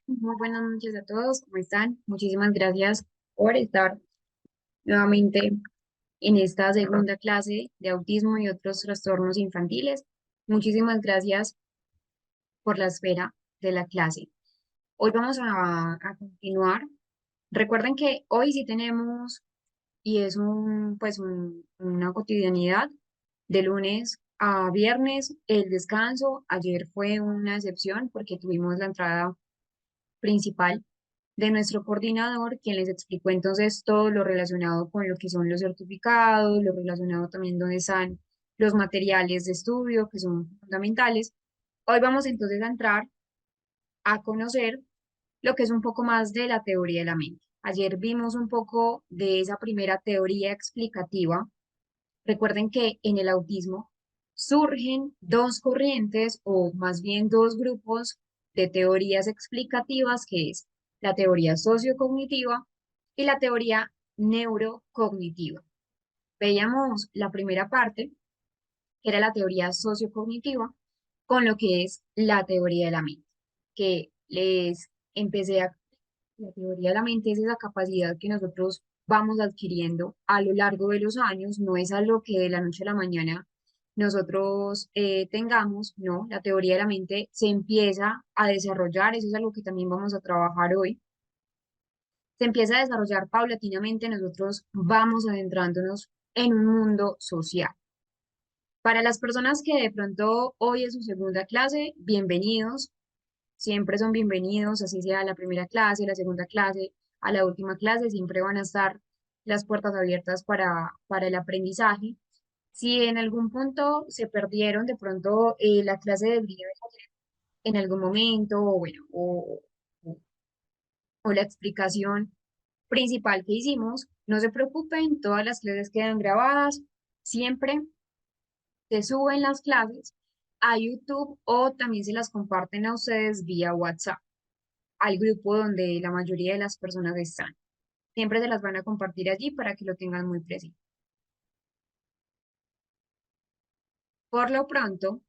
Muy buenas noches a todos, ¿cómo están? Muchísimas gracias por estar nuevamente en esta segunda clase de autismo y otros trastornos infantiles. Muchísimas gracias por la espera de la clase. Hoy vamos a continuar. Recuerden que hoy sí tenemos, y es una cotidianidad de lunes a viernes, el descanso. Ayer fue una excepción porque tuvimos la entrada principal de nuestro coordinador, quien les explicó entonces todo lo relacionado con lo que son los certificados, lo relacionado también donde están los materiales de estudio que son fundamentales. Hoy vamos entonces a entrar a conocer lo que es un poco más de la teoría de la mente. Ayer vimos un poco de esa primera teoría explicativa. Recuerden que en el autismo surgen dos corrientes o más bien dos grupos de teorías explicativas, que es la teoría sociocognitiva y la teoría neurocognitiva. Veíamos la primera parte, que era la teoría sociocognitiva, con lo que es la teoría de la mente, que les empecé a... La teoría de la mente es esa capacidad que nosotros vamos adquiriendo a lo largo de los años, no es algo que de la noche a la mañana nosotros tengamos, no, la teoría de la mente se empieza a desarrollar, eso es algo que también vamos a trabajar hoy, se empieza a desarrollar paulatinamente, nosotros vamos adentrándonos en un mundo social. Para las personas que de pronto hoy es su segunda clase, bienvenidos, siempre son bienvenidos, así sea la primera clase, la segunda clase, a la última clase, siempre van a estar las puertas abiertas para el aprendizaje. Si en algún punto se perdieron de pronto la clase del día de ayer, en algún momento, o bueno, o- o la explicación principal que hicimos, no se preocupen, todas las clases quedan grabadas, siempre se suben las clases a YouTube o también se las comparten a ustedes vía WhatsApp, al grupo donde la mayoría de las personas están. Siempre se las van a compartir allí para que lo tengan muy presente. Por lo pronto,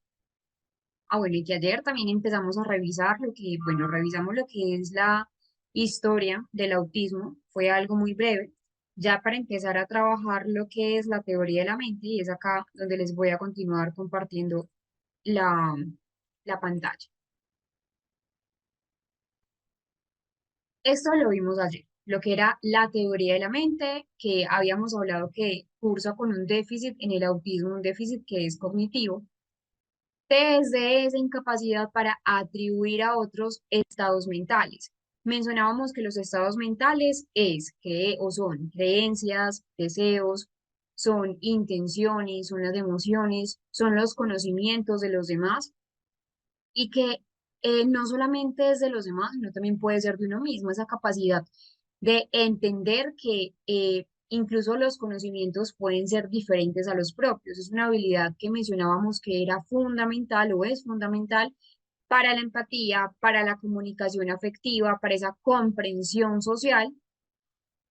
bueno, y que ayer también empezamos a revisar revisamos lo que es la historia del autismo, fue algo muy breve, ya para empezar a trabajar lo que es la teoría de la mente, y es acá donde les voy a continuar compartiendo la, la pantalla. Esto lo vimos ayer, lo que era la teoría de la mente, que habíamos hablado que cursa con un déficit en el autismo, un déficit que es cognitivo, desde esa incapacidad para atribuir a otros estados mentales. Mencionábamos que los estados mentales es que o son creencias, deseos, son intenciones, son las emociones, son los conocimientos de los demás y que no solamente es de los demás, sino también puede ser de uno mismo, esa capacidad de entender que incluso los conocimientos pueden ser diferentes a los propios. Es una habilidad que mencionábamos que era fundamental o es fundamental para la empatía, para la comunicación afectiva, para esa comprensión social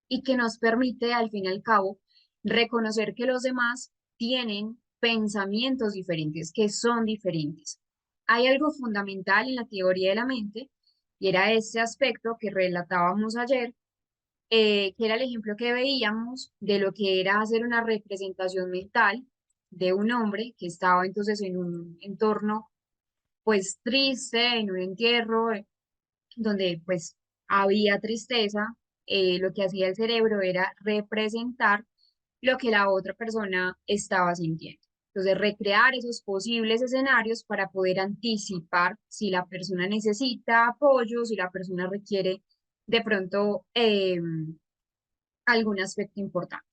y que nos permite, al fin y al cabo, reconocer que los demás tienen pensamientos diferentes, que son diferentes. Hay algo fundamental en la teoría de la mente y era ese aspecto que relatábamos ayer, que era el ejemplo que veíamos de lo que era hacer una representación mental de un hombre que estaba entonces en un entorno pues triste, en un entierro, donde pues había tristeza, lo que hacía el cerebro era representar lo que la otra persona estaba sintiendo. Entonces, recrear esos posibles escenarios para poder anticipar si la persona necesita apoyo, si la persona requiere de pronto algún aspecto importante.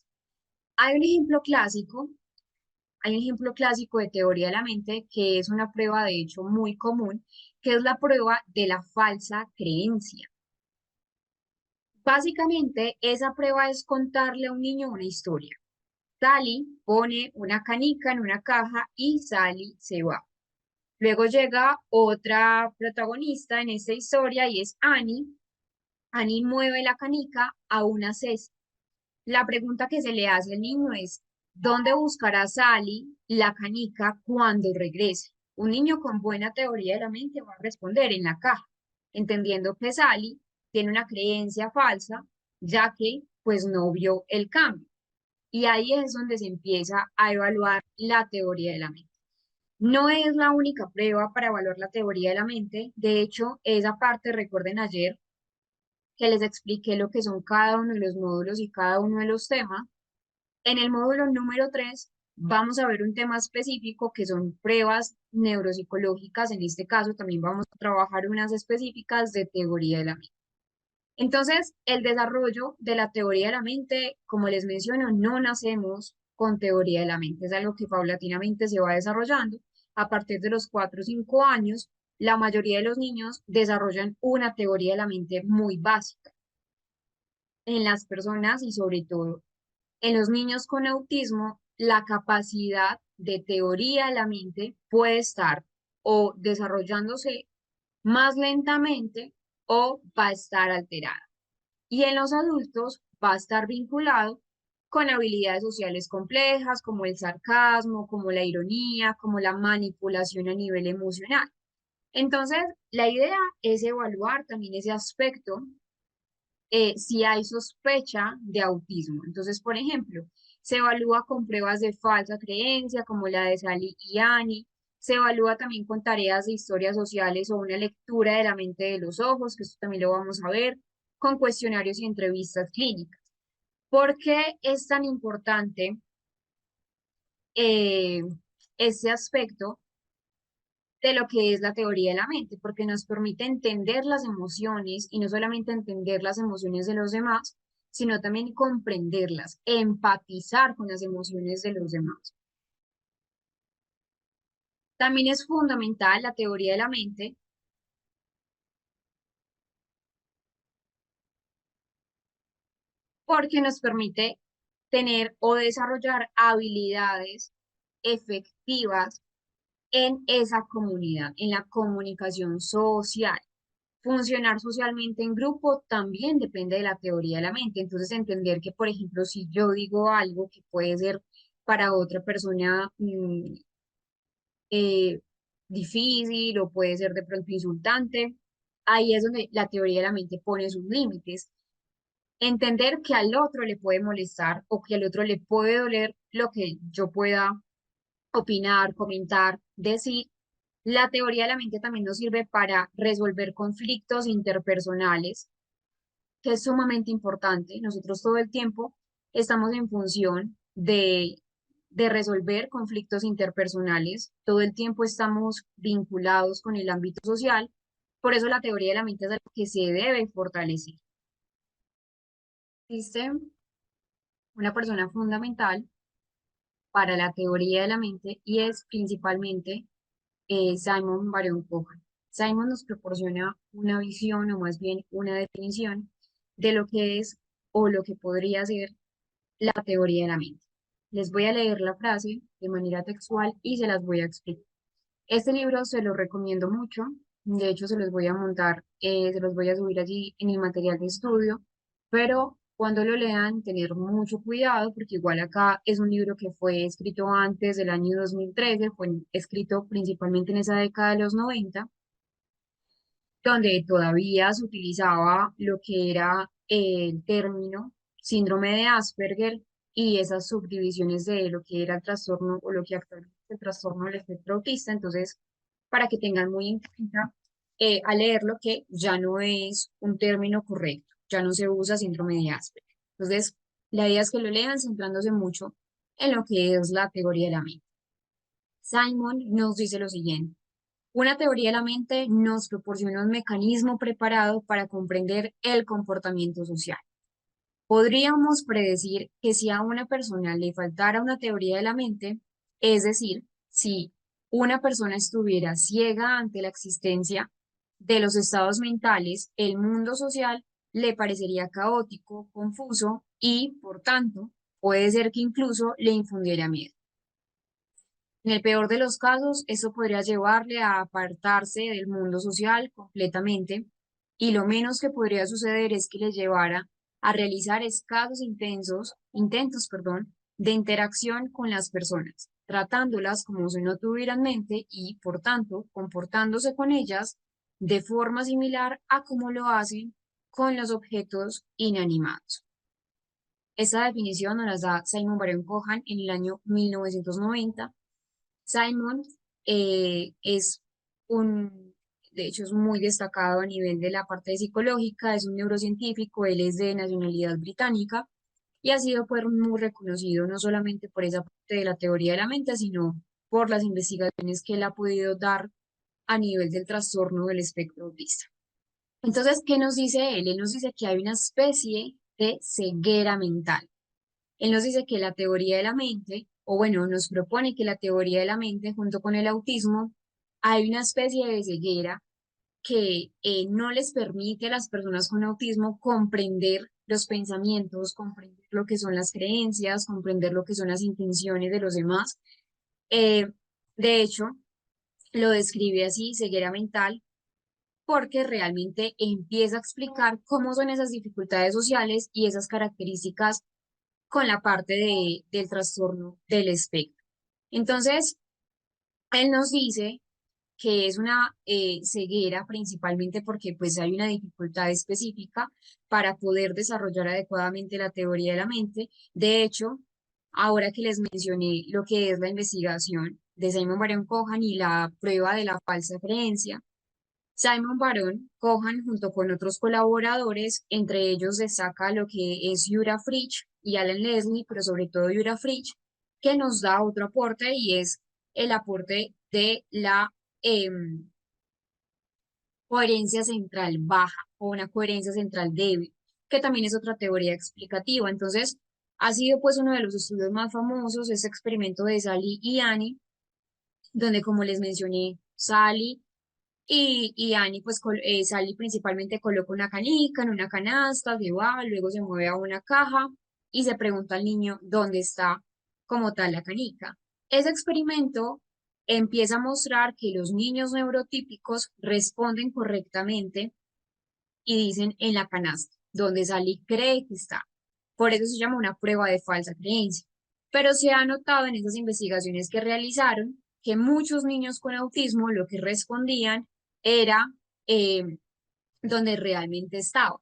Hay un ejemplo clásico, hay un ejemplo clásico de teoría de la mente que es una prueba de hecho muy común, que es la prueba de la falsa creencia. Básicamente, esa prueba es contarle a un niño una historia. Sally pone una canica en una caja y Sally se va. Luego llega otra protagonista en esta historia y es Annie. Annie mueve la canica a una cesta. La pregunta que se le hace al niño es, ¿dónde buscará Sally la canica cuando regrese? Un niño con buena teoría de la mente va a responder en la caja. entendiendo que Sally tiene una creencia falsa, ya que pues no vio el cambio. Y ahí es donde se empieza a evaluar la teoría de la mente. No es la única prueba para evaluar la teoría de la mente. De hecho, esa parte, recuerden ayer que les expliqué lo que son cada uno de los módulos y cada uno de los temas. En el módulo número 3 vamos a ver un tema específico que son pruebas neuropsicológicas. En este caso también vamos a trabajar unas específicas de teoría de la mente. Entonces, el desarrollo de la teoría de la mente, como les menciono, no nacemos con teoría de la mente, es algo que paulatinamente se va desarrollando. A partir de los 4 o 5 años, la mayoría de los niños desarrollan una teoría de la mente muy básica. En las personas y sobre todo en los niños con autismo, la capacidad de teoría de la mente puede estar o desarrollándose más lentamente o va a estar alterada. Y en los adultos va a estar vinculado con habilidades sociales complejas como el sarcasmo, como la ironía, como la manipulación a nivel emocional. Entonces, la idea es evaluar también ese aspecto si hay sospecha de autismo. Entonces, por ejemplo, se evalúa con pruebas de falsa creencia como la de Sally y Annie. Se evalúa también con tareas de historias sociales o una lectura de la mente de los ojos, que esto también lo vamos a ver, con cuestionarios y entrevistas clínicas. ¿Por qué es tan importante eh, ese aspecto de lo que es la teoría de la mente? Porque nos permite entender las emociones y no solamente entender las emociones de los demás, sino también comprenderlas, empatizar con las emociones de los demás. También es fundamental la teoría de la mente porque nos permite tener o desarrollar habilidades efectivas en esa comunidad, en la comunicación social. Funcionar socialmente en grupo también depende de la teoría de la mente. Entonces, entender que, por ejemplo, si yo digo algo que puede ser para otra persona eh, difícil o puede ser de pronto insultante, ahí es donde la teoría de la mente pone sus límites. Entender que al otro le puede molestar o que al otro le puede doler lo que yo pueda opinar, comentar, decir. La teoría de la mente también nos sirve para resolver conflictos interpersonales, que es sumamente importante. Nosotros todo el tiempo estamos en función de resolver conflictos interpersonales, todo el tiempo estamos vinculados con el ámbito social, por eso la teoría de la mente es algo que se debe fortalecer. Existe una persona fundamental para la teoría de la mente y es principalmente Simon Baron Cohen. Simon nos proporciona una visión o más bien una definición de lo que es o lo que podría ser la teoría de la mente. Les voy a leer la frase de manera textual y se las voy a explicar. Este libro se lo recomiendo mucho. De hecho, se los voy a montar, se los voy a subir allí en el material de estudio, pero cuando lo lean, tener mucho cuidado porque igual acá es un libro que fue escrito antes del año 2013, fue escrito principalmente en esa década de los 90, donde todavía se utilizaba lo que era el término síndrome de Asperger y esas subdivisiones de lo que era el trastorno o lo que actualmente es el trastorno del espectro autista. Entonces, para que tengan muy en cuenta al leerlo que ya no es un término correcto, ya no se usa síndrome de Asperger. Entonces, la idea es que lo lean centrándose mucho en lo que es la teoría de la mente. Simon nos dice lo siguiente. Una teoría de la mente nos proporciona un mecanismo preparado para comprender el comportamiento social. Podríamos predecir que si a una persona le faltara una teoría de la mente, es decir, si una persona estuviera ciega ante la existencia de los estados mentales, el mundo social le parecería caótico, confuso y, por tanto, puede ser que incluso le infundiera miedo. En el peor de los casos, eso podría llevarle a apartarse del mundo social completamente y lo menos que podría suceder es que le llevara a realizar escasos intentos, de interacción con las personas, tratándolas como si no tuvieran mente y, por tanto, comportándose con ellas de forma similar a como lo hacen con los objetos inanimados. Esta definición nos la da Simon Baron-Cohen en el año 1990. Simon es un, de hecho, es muy destacado a nivel de la parte psicológica, es un neurocientífico, él es de nacionalidad británica y ha sido pues, muy reconocido no solamente por esa parte de la teoría de la mente, sino por las investigaciones que él ha podido dar a nivel del trastorno del espectro autista. Entonces, ¿qué nos dice él? Él nos dice que hay una especie de ceguera mental. Él nos dice que la teoría de la mente, o bueno, nos propone que la teoría de la mente junto con el autismo, hay una especie de ceguera que no les permite a las personas con autismo comprender los pensamientos, comprender lo que son las creencias, comprender lo que son las intenciones de los demás. Eh, de hecho, lo describe así, ceguera mental, porque realmente empieza a explicar cómo son esas dificultades sociales y esas características con la parte del trastorno del espectro. Entonces, él nos dice que es una ceguera principalmente porque pues hay una dificultad específica para poder desarrollar adecuadamente la teoría de la mente. De hecho, ahora que les mencioné lo que es la investigación de Simon Baron Cohen y la prueba de la falsa creencia, Simon Baron Cohen, junto con otros colaboradores, entre ellos destaca lo que es Yura Fritsch y Alan Leslie, pero sobre todo Yura Fritsch, que nos da otro aporte y es el aporte de la coherencia central baja o una coherencia central débil, que también es otra teoría explicativa. Entonces, ha sido pues uno de los estudios más famosos, ese experimento de Sally y Annie, donde como les mencioné, Sally y Annie, pues Sally principalmente coloca una canica en una canasta, se va, luego se mueve a una caja y se pregunta al niño dónde está como tal la canica. Ese experimento empieza a mostrar que los niños neurotípicos responden correctamente y dicen en la canasta, donde Sally cree que está. Por eso se llama una prueba de falsa creencia. Pero se ha notado en esas investigaciones que realizaron que muchos niños con autismo lo que respondían era eh, donde realmente estaba.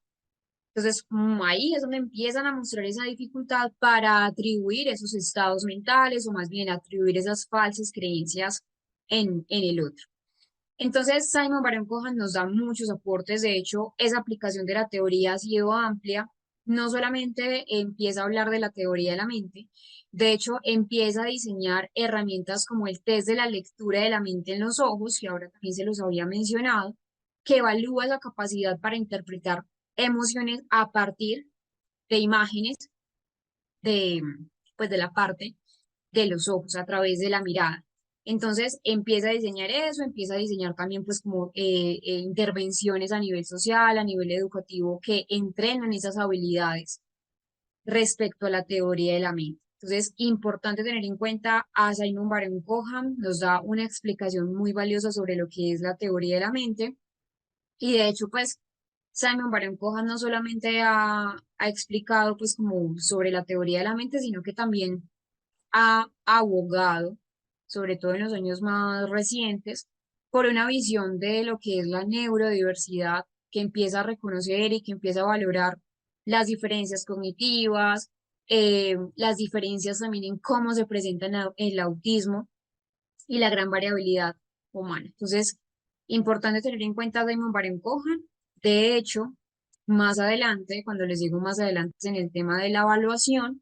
Entonces, ahí es donde empiezan a mostrar esa dificultad para atribuir esos estados mentales o más bien atribuir esas falsas creencias en el otro. Entonces, Simon Baron Cohen nos da muchos aportes. De hecho, esa aplicación de la teoría ha sido amplia. No solamente empieza a hablar de la teoría de la mente, de hecho, empieza a diseñar herramientas como el test de la lectura de la mente en los ojos, que ahora también se los había mencionado, que evalúa la capacidad para interpretar emociones a partir de imágenes de, pues, de la parte de los ojos, a través de la mirada. Entonces empieza a diseñar eso, empieza a diseñar también pues como intervenciones a nivel social, a nivel educativo, que entrenan esas habilidades respecto a la teoría de la mente. Entonces, importante tener en cuenta a Simon Baron Cohen, nos da una explicación muy valiosa sobre lo que es la teoría de la mente. Y de hecho, pues, Simon Baron Cohen no solamente ha explicado pues como sobre la teoría de la mente, sino que también ha abogado, sobre todo en los años más recientes, por una visión de lo que es la neurodiversidad, que empieza a reconocer y que empieza a valorar las diferencias cognitivas, las diferencias también en cómo se presenta el autismo y la gran variabilidad humana. Entonces, importante tener en cuenta a Damon Baron-Cohen. De hecho, más adelante, cuando les digo más adelante en el tema de la evaluación,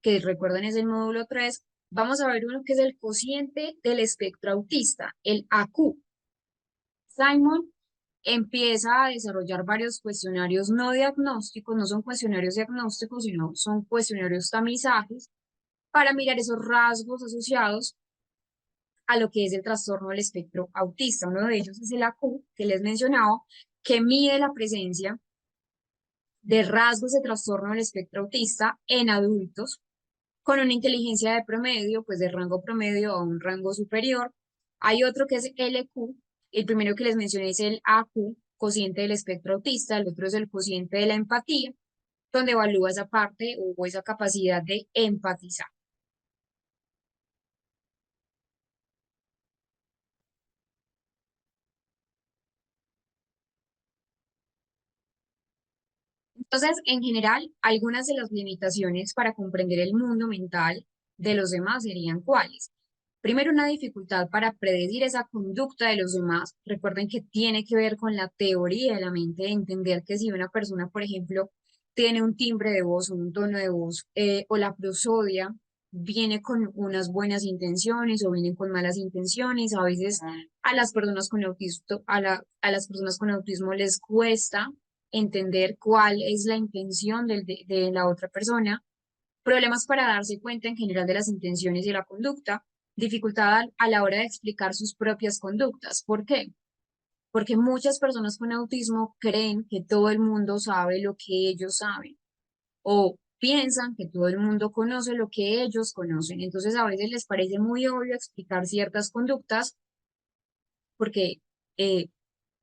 que recuerden es el módulo 3, vamos a ver uno que es el cociente del espectro autista, el AQ. Simon empieza a desarrollar varios cuestionarios no diagnósticos, no son cuestionarios diagnósticos, sino son cuestionarios tamizajes para mirar esos rasgos asociados a lo que es el trastorno del espectro autista. Uno de ellos es el AQ, que les mencionaba, que mide la presencia de rasgos de trastorno del espectro autista en adultos con una inteligencia de promedio, pues de rango promedio a un rango superior. Hay otro que es LQ, el primero que les mencioné es el AQ, cociente del espectro autista, el otro es el cociente de la empatía, donde evalúa esa parte o esa capacidad de empatizar. Entonces, en general, algunas de las limitaciones para comprender el mundo mental de los demás serían cuáles. Primero, una dificultad para predecir esa conducta de los demás. Recuerden que tiene que ver con la teoría de la mente, de entender que si una persona, por ejemplo, tiene un timbre de voz, un tono de voz, o la prosodia, viene con unas buenas intenciones o viene con malas intenciones. A veces a las personas con autismo, a las personas con autismo les cuesta entender cuál es la intención de la otra persona, problemas para darse cuenta en general de las intenciones y la conducta, dificultad a la hora de explicar sus propias conductas. ¿Por qué? Porque muchas personas con autismo creen que todo el mundo sabe lo que ellos saben o piensan que todo el mundo conoce lo que ellos conocen. Entonces a veces les parece muy obvio explicar ciertas conductas porque eh,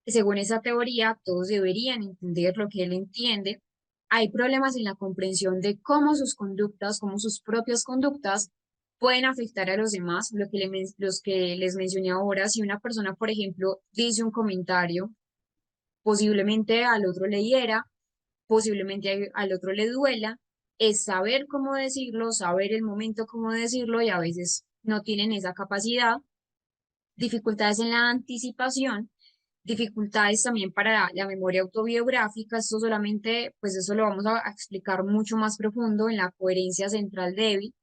según esa teoría, todos deberían entender lo que él entiende. Hay problemas en la comprensión de cómo sus conductas, cómo sus propias conductas pueden afectar a los demás. Los que les mencioné ahora, si una persona, por ejemplo, dice un comentario, posiblemente al otro le hiera, posiblemente al otro le duela, es saber cómo decirlo, saber el momento cómo decirlo y a veces no tienen esa capacidad. Dificultades en la anticipación, dificultades también para la memoria autobiográfica. Esto solamente, pues eso lo vamos a explicar mucho más profundo en la coherencia central débil.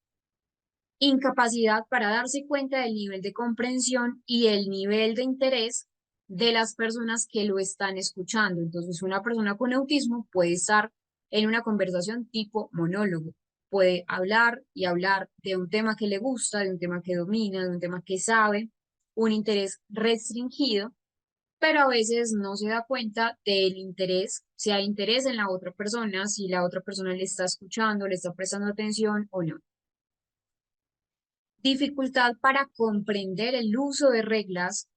Incapacidad para darse cuenta del nivel de comprensión y el nivel de interés de las personas que lo están escuchando. Entonces, una persona con autismo puede estar en una conversación tipo monólogo. Puede hablar y hablar de un tema que le gusta, de un tema que domina, de un tema que sabe, un interés restringido, pero a veces no se da cuenta del interés, si hay interés en la otra persona, si la otra persona le está escuchando, le está prestando atención o no. Dificultad para comprender el uso de reglas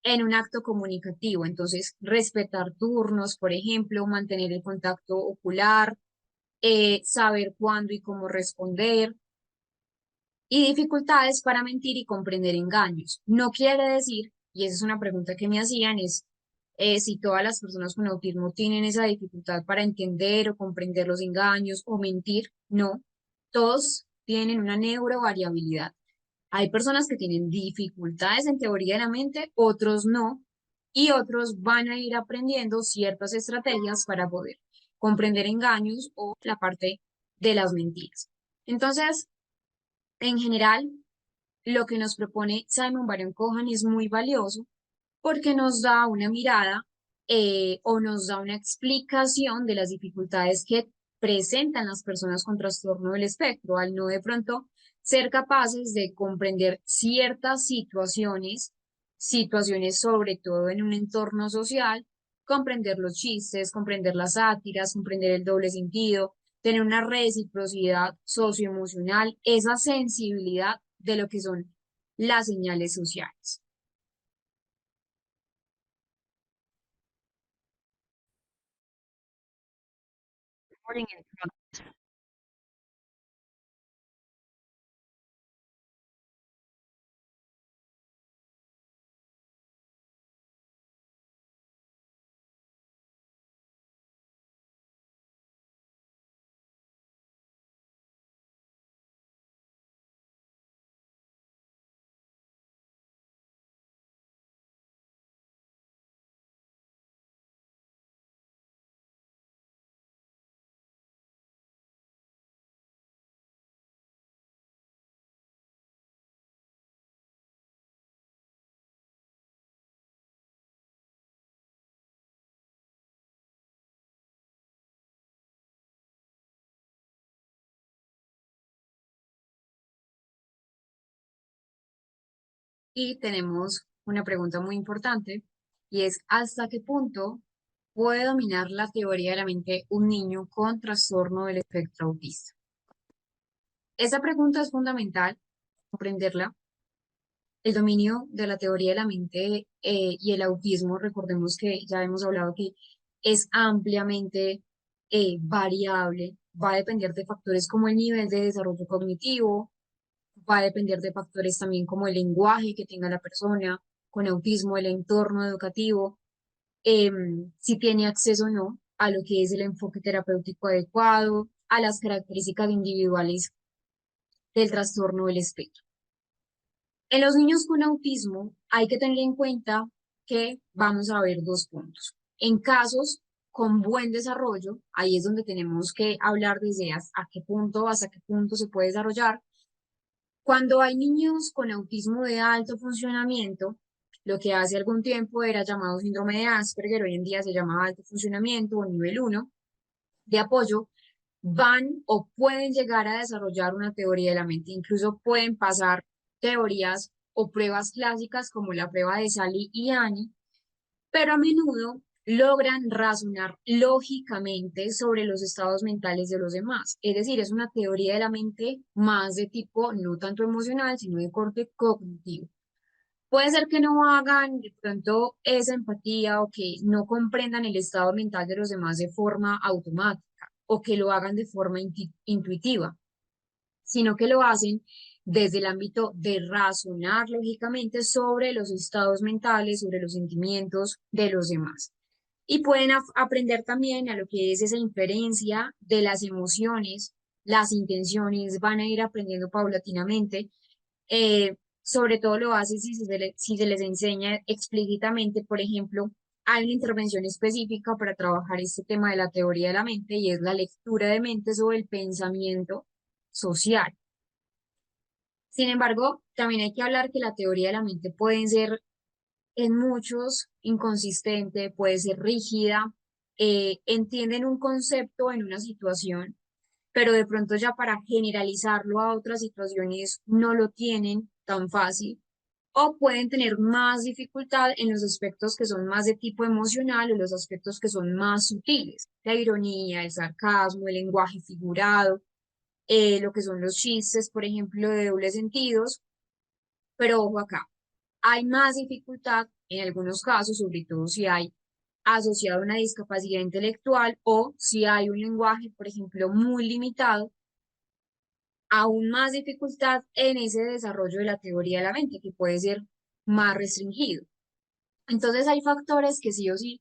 en un acto comunicativo. Entonces, respetar turnos, por ejemplo, mantener el contacto ocular, saber cuándo y cómo responder. Y dificultades para mentir y comprender engaños. No quiere decir, y esa es una pregunta que me hacían, es si todas las personas con autismo tienen esa dificultad para entender o comprender los engaños o mentir. No, todos tienen una neurovariabilidad. Hay personas que tienen dificultades en teoría de la mente, otros no, y otros van a ir aprendiendo ciertas estrategias para poder comprender engaños o la parte de las mentiras. Entonces, en general, lo que nos propone Simon Baron Cohen es muy valioso porque nos da una mirada o nos da una explicación de las dificultades que presentan las personas con trastorno del espectro, al no de pronto ser capaces de comprender ciertas situaciones, situaciones sobre todo en un entorno social, comprender los chistes, comprender las sátiras, comprender el doble sentido, tener una reciprocidad socioemocional, esa sensibilidad de lo que son las señales sociales. Recording in Y tenemos una pregunta muy importante y es, ¿hasta qué punto puede dominar la teoría de la mente un niño con trastorno del espectro autista? Esa pregunta es fundamental, comprenderla. El dominio de la teoría de la mente y el autismo, recordemos que ya hemos hablado que es ampliamente variable, va a depender de factores como el nivel de desarrollo cognitivo, va a depender de factores también como el lenguaje que tenga la persona con autismo, el entorno educativo, si tiene acceso o no a lo que es el enfoque terapéutico adecuado, a las características individuales del trastorno del espectro. En los niños con autismo hay que tener en cuenta que vamos a ver dos puntos. En casos con buen desarrollo, ahí es donde tenemos que hablar desde hasta qué punto se puede desarrollar. Cuando hay niños con autismo de alto funcionamiento, lo que hace algún tiempo era llamado síndrome de Asperger, hoy en día se llama alto funcionamiento o nivel 1 de apoyo, van o pueden llegar a desarrollar una teoría de la mente. Incluso pueden pasar teorías o pruebas clásicas como la prueba de Sally y Annie, pero a menudo logran razonar lógicamente sobre los estados mentales de los demás. Es decir, es una teoría de la mente más de tipo no tanto emocional, sino de corte cognitivo. Puede ser que no hagan de pronto esa empatía o que no comprendan el estado mental de los demás de forma automática o que lo hagan de forma intuitiva, sino que lo hacen desde el ámbito de razonar lógicamente sobre los estados mentales, sobre los sentimientos de los demás. Y pueden aprender también a lo que es esa inferencia de las emociones, las intenciones, van a ir aprendiendo paulatinamente. Sobre todo lo hace si se les enseña explícitamente, por ejemplo, hay una intervención específica para trabajar este tema de la teoría de la mente y es la lectura de mente sobre el pensamiento social. Sin embargo, también hay que hablar que la teoría de la mente puede ser en muchos inconsistente, puede ser rígida, entienden un concepto en una situación, pero de pronto ya para generalizarlo a otras situaciones no lo tienen tan fácil o pueden tener más dificultad en los aspectos que son más de tipo emocional o los aspectos que son más sutiles, la ironía, el sarcasmo, el lenguaje figurado, lo que son los chistes, por ejemplo, de dobles sentidos, pero ojo acá, hay más dificultad en algunos casos, sobre todo si hay asociado a una discapacidad intelectual o si hay un lenguaje, por ejemplo, muy limitado, aún más dificultad en ese desarrollo de la teoría de la mente, que puede ser más restringido. Entonces hay factores que sí o sí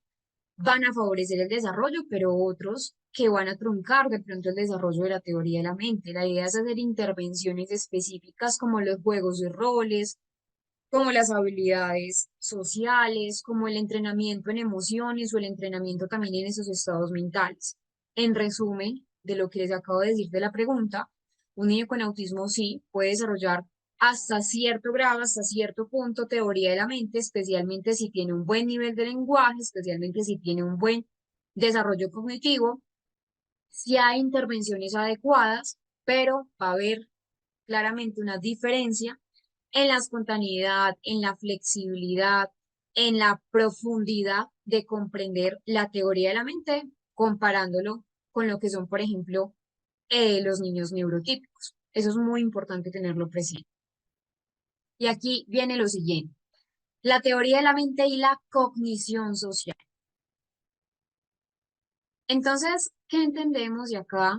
van a favorecer el desarrollo, pero otros que van a truncar de pronto el desarrollo de la teoría de la mente. La idea es hacer intervenciones específicas como los juegos de roles, como las habilidades sociales, como el entrenamiento en emociones o el entrenamiento también en esos estados mentales. En resumen, de lo que les acabo de decir de la pregunta, un niño con autismo sí puede desarrollar hasta cierto grado, hasta cierto punto, teoría de la mente, especialmente si tiene un buen nivel de lenguaje, especialmente si tiene un buen desarrollo cognitivo, si hay intervenciones adecuadas, pero va a haber claramente una diferencia en la espontaneidad, en la flexibilidad, en la profundidad de comprender la teoría de la mente, comparándolo con lo que son, por ejemplo, los niños neurotípicos. Eso es muy importante tenerlo presente. Y aquí viene lo siguiente, la teoría de la mente y la cognición social. Entonces, ¿qué entendemos? Y acá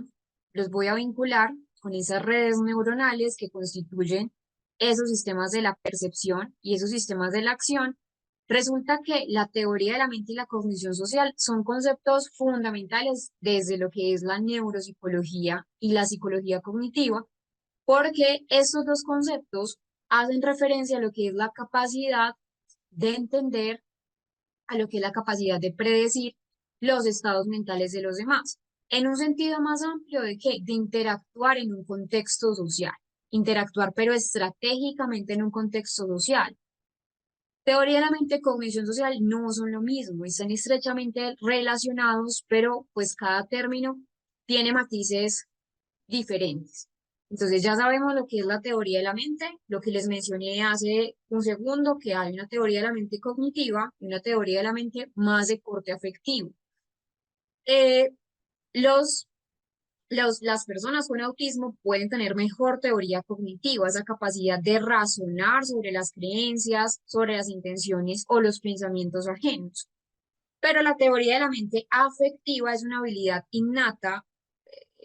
los voy a vincular con esas redes neuronales que constituyen esos sistemas de la percepción y esos sistemas de la acción. Resulta que la teoría de la mente y la cognición social son conceptos fundamentales desde lo que es la neuropsicología y la psicología cognitiva, porque estos dos conceptos hacen referencia a lo que es la capacidad de entender, a lo que es la capacidad de predecir los estados mentales de los demás, en un sentido más amplio de que de interactuar en un contexto social, interactuar pero estratégicamente en un contexto social. Teoría de la mente y cognición social no son lo mismo, están estrechamente relacionados, pero pues cada término tiene matices diferentes. Entonces ya sabemos lo que es la teoría de la mente, lo que les mencioné hace un segundo, que hay una teoría de la mente cognitiva y una teoría de la mente más de corte afectivo. Eh, los, las personas con autismo pueden tener mejor teoría cognitiva, esa capacidad de razonar sobre las creencias, sobre las intenciones o los pensamientos ajenos. Pero la teoría de la mente afectiva es una habilidad innata,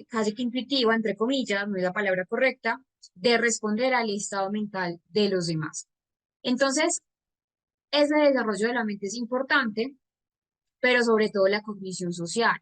casi que intuitiva, entre comillas, no es la palabra correcta, de responder al estado mental de los demás. Entonces, ese desarrollo de la mente es importante, pero sobre todo la cognición social.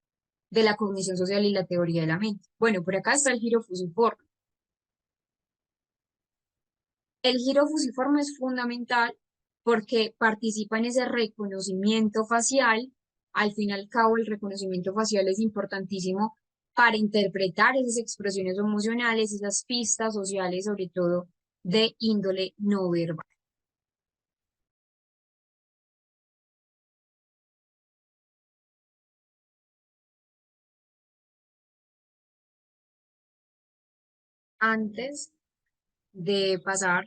de la cognición social y la teoría de la mente. Bueno, por acá está el giro fusiforme. El giro fusiforme es fundamental porque participa en ese reconocimiento facial. Al fin y al cabo, el reconocimiento facial es importantísimo para interpretar esas expresiones emocionales, esas pistas sociales, sobre todo de índole no verbal. Antes de pasar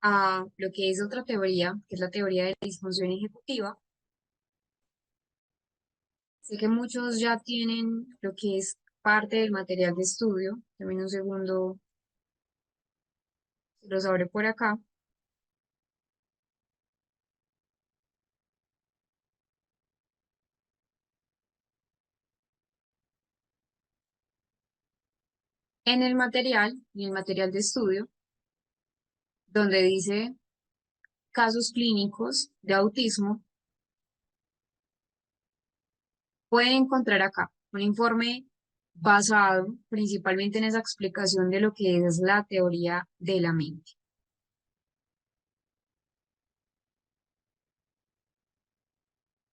a lo que es otra teoría, que es la teoría de la disfunción ejecutiva, sé que muchos ya tienen lo que es parte del material de estudio. También un segundo, se los abre por acá. En el material de estudio, donde dice casos clínicos de autismo, pueden encontrar acá un informe basado principalmente en esa explicación de lo que es la teoría de la mente.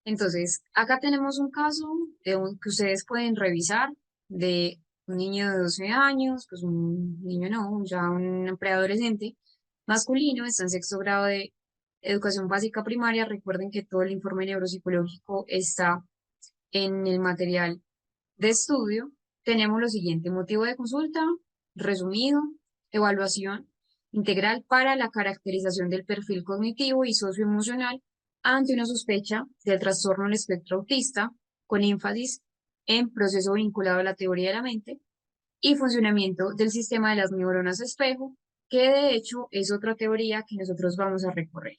Entonces, acá tenemos un caso que ustedes pueden revisar de un niño de 12 años, pues un niño no, ya un preadolescente masculino, está en sexto grado de educación básica primaria. Recuerden que todo el informe neuropsicológico está en el material de estudio. Tenemos lo siguiente: motivo de consulta, resumido, evaluación integral para la caracterización del perfil cognitivo y socioemocional ante una sospecha del trastorno del espectro autista, con énfasis en proceso vinculado a la teoría de la mente y funcionamiento del sistema de las neuronas espejo, que de hecho es otra teoría que nosotros vamos a recorrer.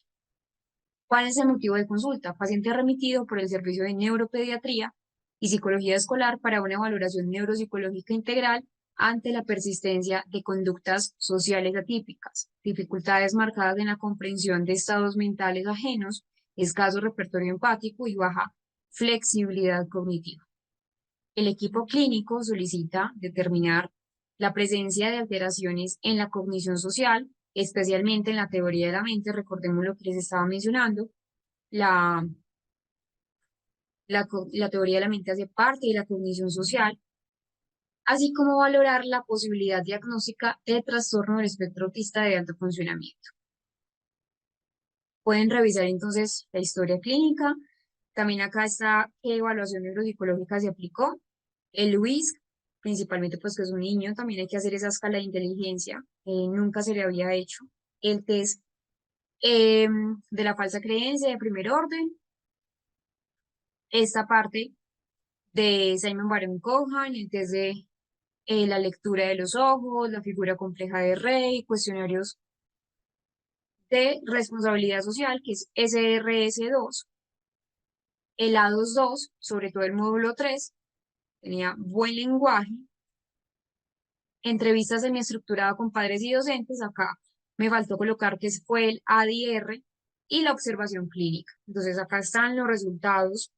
¿Cuál es el motivo de consulta? Paciente remitido por el Servicio de Neuropediatría y Psicología Escolar para una valoración neuropsicológica integral ante la persistencia de conductas sociales atípicas, dificultades marcadas en la comprensión de estados mentales ajenos, escaso repertorio empático y baja flexibilidad cognitiva. El equipo clínico solicita determinar la presencia de alteraciones en la cognición social, especialmente en la teoría de la mente. Recordemos lo que les estaba mencionando. La, la teoría de la mente hace parte de la cognición social, así como valorar la posibilidad diagnóstica de trastorno del espectro autista de alto funcionamiento. Pueden revisar entonces la historia clínica. También acá está qué evaluación neuropsicológica se aplicó. El LUIS, principalmente pues que es un niño, también hay que hacer esa escala de inteligencia. Nunca se le había hecho. El test de la falsa creencia de primer orden. Esta parte de Simon Baron Cohen, el test de la lectura de los ojos, la figura compleja de Rey, cuestionarios de responsabilidad social, que es SRS2, el A22, sobre todo el módulo 3, tenía buen lenguaje, entrevistas semiestructurada con padres y docentes. Acá me faltó colocar que fue el ADR y la observación clínica. Entonces acá están los resultados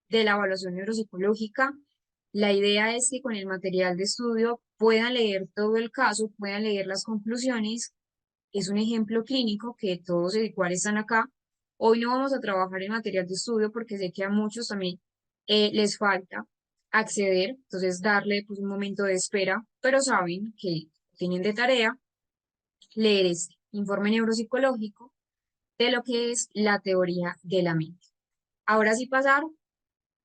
de la evaluación neuropsicológica. La idea es que con el material de estudio puedan leer todo el caso, puedan leer las conclusiones. Es un ejemplo clínico que todos igual están acá. Hoy no vamos a trabajar en material de estudio porque sé que a muchos también les falta acceder, entonces darle pues un momento de espera, pero saben que tienen de tarea leer este informe neuropsicológico de lo que es la teoría de la mente. Ahora sí pasar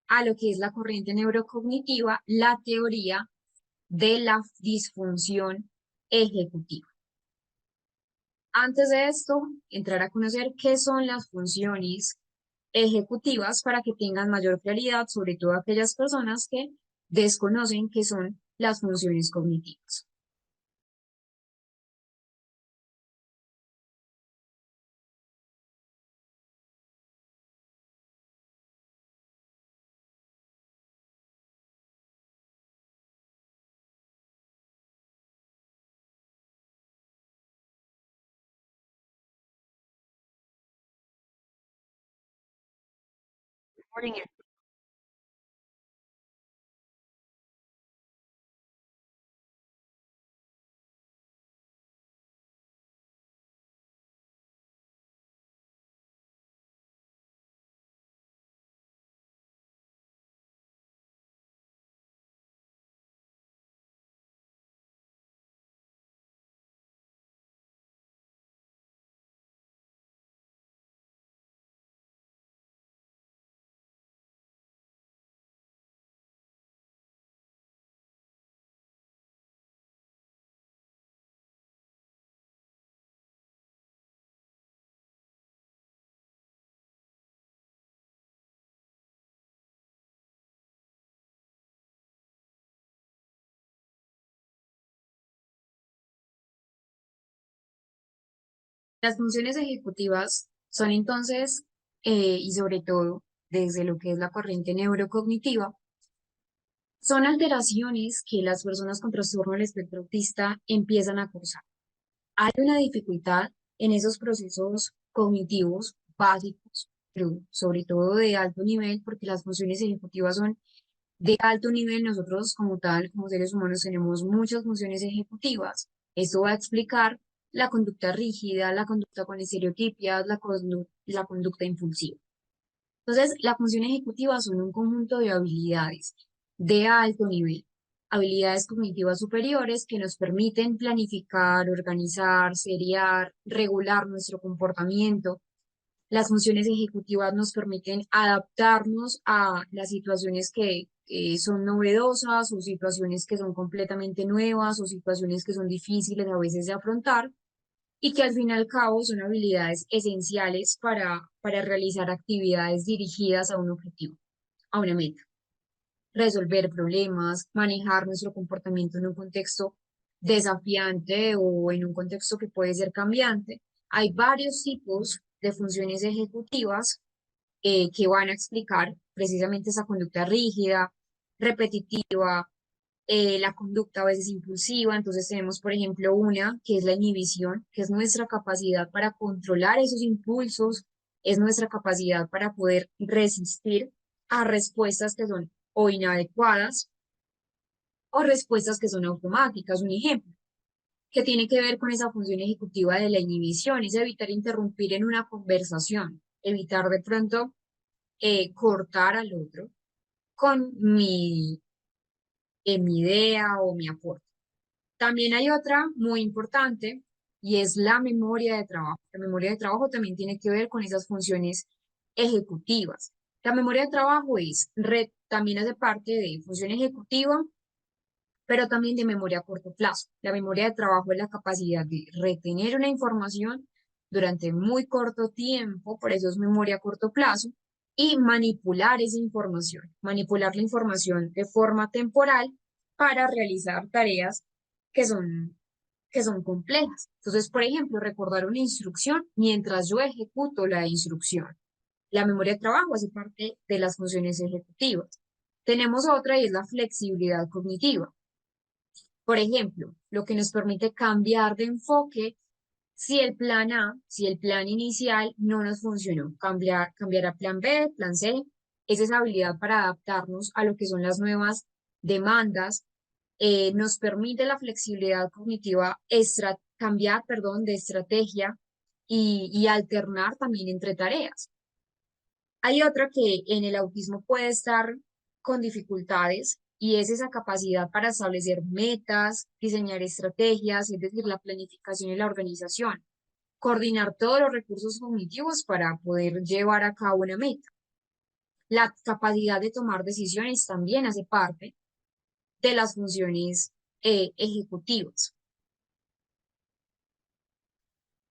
a lo que es la corriente neurocognitiva, la teoría de la disfunción ejecutiva. Antes de esto, entrar a conocer qué son las funciones ejecutivas para que tengan mayor claridad, sobre todo aquellas personas que desconocen qué son las funciones cognitivas. Morning. Las funciones ejecutivas son entonces, y sobre todo desde lo que es la corriente neurocognitiva, son alteraciones que las personas con trastorno del espectro autista empiezan a cursar. Hay una dificultad en esos procesos cognitivos básicos, pero sobre todo de alto nivel, porque las funciones ejecutivas son de alto nivel. Nosotros como tal, como seres humanos, tenemos muchas funciones ejecutivas. Esto va a explicar la conducta rígida, la conducta con estereotipias, la conducta impulsiva. Entonces, la función ejecutiva son un conjunto de habilidades de alto nivel, habilidades cognitivas superiores que nos permiten planificar, organizar, seriar, regular nuestro comportamiento. Las funciones ejecutivas nos permiten adaptarnos a las situaciones que son novedosas o situaciones que son completamente nuevas o situaciones que son difíciles a veces de afrontar y que al fin y al cabo son habilidades esenciales para realizar actividades dirigidas a un objetivo, a una meta. Resolver problemas, manejar nuestro comportamiento en un contexto desafiante o en un contexto que puede ser cambiante. Hay varios tipos de funciones ejecutivas que van a explicar precisamente esa conducta rígida, repetitiva, la conducta a veces impulsiva. Entonces tenemos, por ejemplo, una que es la inhibición, que es nuestra capacidad para controlar esos impulsos, es nuestra capacidad para poder resistir a respuestas que son o inadecuadas o respuestas que son automáticas. Un ejemplo que tiene que ver con esa función ejecutiva de la inhibición, es evitar interrumpir en una conversación, evitar de pronto cortar al otro con mi idea o mi aporte. También hay otra muy importante y es la memoria de trabajo. La memoria de trabajo también tiene que ver con esas funciones ejecutivas. La memoria de trabajo también hace parte de función ejecutiva, pero también de memoria a corto plazo. La memoria de trabajo es la capacidad de retener una información durante muy corto tiempo, por eso es memoria a corto plazo, y manipular esa información, manipular la información de forma temporal para realizar tareas que son, que son complejas. Entonces, por ejemplo, recordar una instrucción mientras yo ejecuto la instrucción. La memoria de trabajo hace parte de las funciones ejecutivas. Tenemos otra y es la flexibilidad cognitiva. Por ejemplo, lo que nos permite cambiar de enfoque si el plan A, si el plan inicial no nos funcionó, cambiar a plan B, plan C, es esa habilidad para adaptarnos a lo que son las nuevas demandas. Nos permite la flexibilidad cognitiva, cambiar, perdón, de estrategia y alternar también entre tareas. Hay otra que en el autismo puede estar con dificultades y es esa capacidad para establecer metas, diseñar estrategias, es decir, la planificación y la organización, coordinar todos los recursos cognitivos para poder llevar a cabo una meta. La capacidad de tomar decisiones también hace parte de las funciones ejecutivas.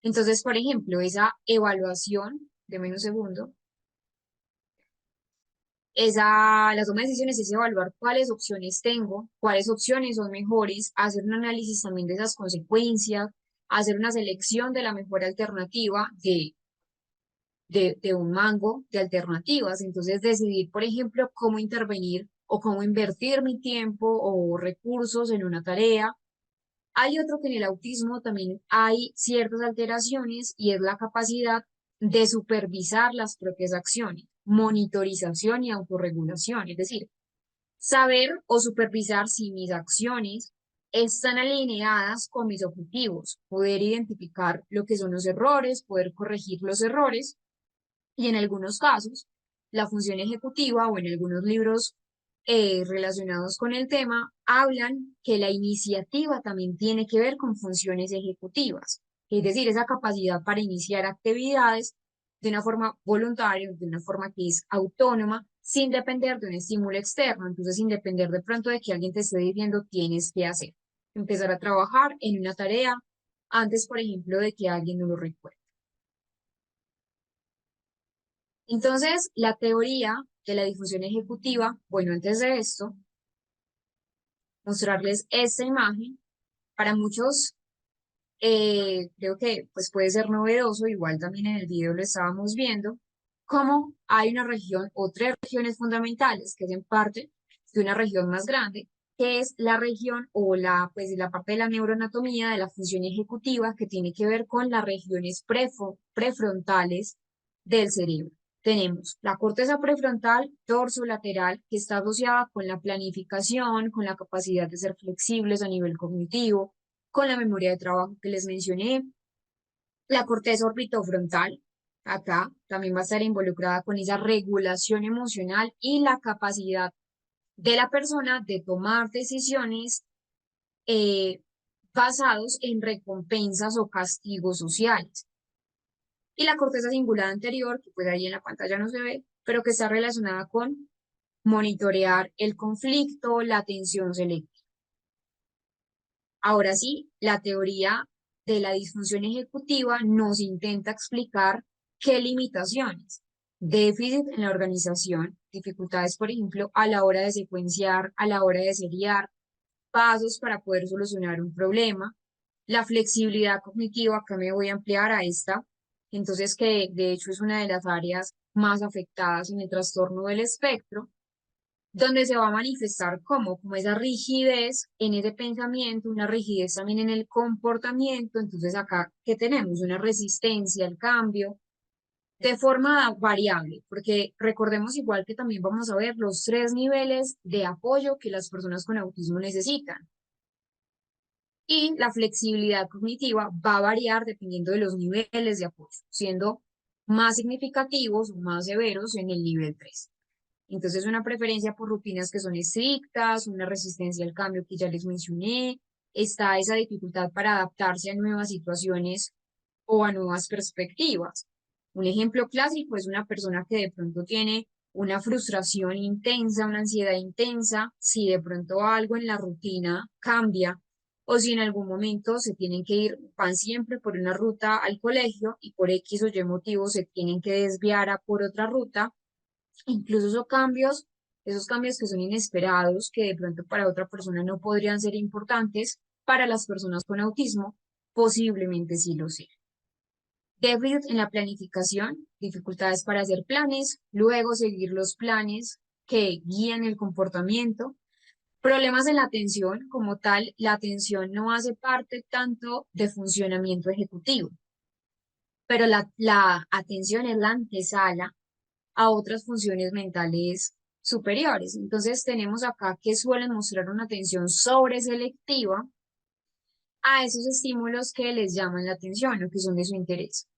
Entonces, por ejemplo, esa evaluación, de menos segundo, la toma de decisiones es evaluar cuáles opciones tengo, cuáles opciones son mejores, hacer un análisis también de esas consecuencias, hacer una selección de la mejor alternativa de un mango de alternativas. Entonces, decidir, por ejemplo, cómo intervenir o cómo invertir mi tiempo o recursos en una tarea. Hay otro que en el autismo también hay ciertas alteraciones y es la capacidad de supervisar las propias acciones, monitorización y autorregulación, es decir, saber o supervisar si mis acciones están alineadas con mis objetivos, poder identificar lo que son los errores, poder corregir los errores y en algunos casos la función ejecutiva o en algunos libros relacionados con el tema, hablan que la iniciativa también tiene que ver con funciones ejecutivas, es decir, esa capacidad para iniciar actividades de una forma voluntaria, de una forma que es autónoma, sin depender de un estímulo externo, entonces sin depender de pronto de que alguien te esté diciendo tienes que hacer, empezar a trabajar en una tarea antes, por ejemplo, de que alguien no lo recuerde. Entonces, la teoría de la difusión ejecutiva, bueno, antes de esto, mostrarles esta imagen. Para muchos creo que pues puede ser novedoso, igual también en el video lo estábamos viendo, cómo hay una región o tres regiones fundamentales que hacen parte de una región más grande, que es la región o la parte de la neuroanatomía de la función ejecutiva que tiene que ver con las regiones prefrontales del cerebro. Tenemos la corteza prefrontal dorsolateral, que está asociada con la planificación, con la capacidad de ser flexibles a nivel cognitivo, con la memoria de trabajo que les mencioné. La corteza orbitofrontal, acá también va a estar involucrada con esa regulación emocional y la capacidad de la persona de tomar decisiones eh, basados en recompensas o castigos sociales. Y la corteza cingulada anterior, que pues ahí en la pantalla no se ve, pero que está relacionada con monitorear el conflicto, la atención selectiva. Ahora sí, la teoría de la disfunción ejecutiva nos intenta explicar qué limitaciones, déficit en la organización, dificultades, por ejemplo, a la hora de secuenciar, a la hora de seriar, pasos para poder solucionar un problema, la flexibilidad cognitiva, acá me voy a ampliar a esta, entonces que de hecho es una de las áreas más afectadas en el trastorno del espectro, donde se va a manifestar como esa rigidez en ese pensamiento, una rigidez también en el comportamiento. Entonces acá, ¿qué tenemos? Una resistencia al cambio de forma variable, porque recordemos igual que también vamos a ver los tres niveles de apoyo que las personas con autismo necesitan. Y la flexibilidad cognitiva va a variar dependiendo de los niveles de apoyo, siendo más significativos o más severos en el nivel 3. Entonces, una preferencia por rutinas que son estrictas, una resistencia al cambio que ya les mencioné, está esa dificultad para adaptarse a nuevas situaciones o a nuevas perspectivas. Un ejemplo clásico es una persona que de pronto tiene una frustración intensa, una ansiedad intensa, si de pronto algo en la rutina cambia o si en algún momento se tienen que ir, van siempre por una ruta al colegio y por X o Y motivo se tienen que desviar a por otra ruta. Incluso esos cambios que son inesperados, que de pronto para otra persona no podrían ser importantes, para las personas con autismo posiblemente sí lo sea. Déficit en la planificación, dificultades para hacer planes, luego seguir los planes que guían el comportamiento. Problemas en la atención, como tal, la atención no hace parte tanto de funcionamiento ejecutivo, pero la atención es la antesala a otras funciones mentales superiores. Entonces tenemos acá que suelen mostrar una atención sobreselectiva a esos estímulos que les llaman la atención o que son de su interés.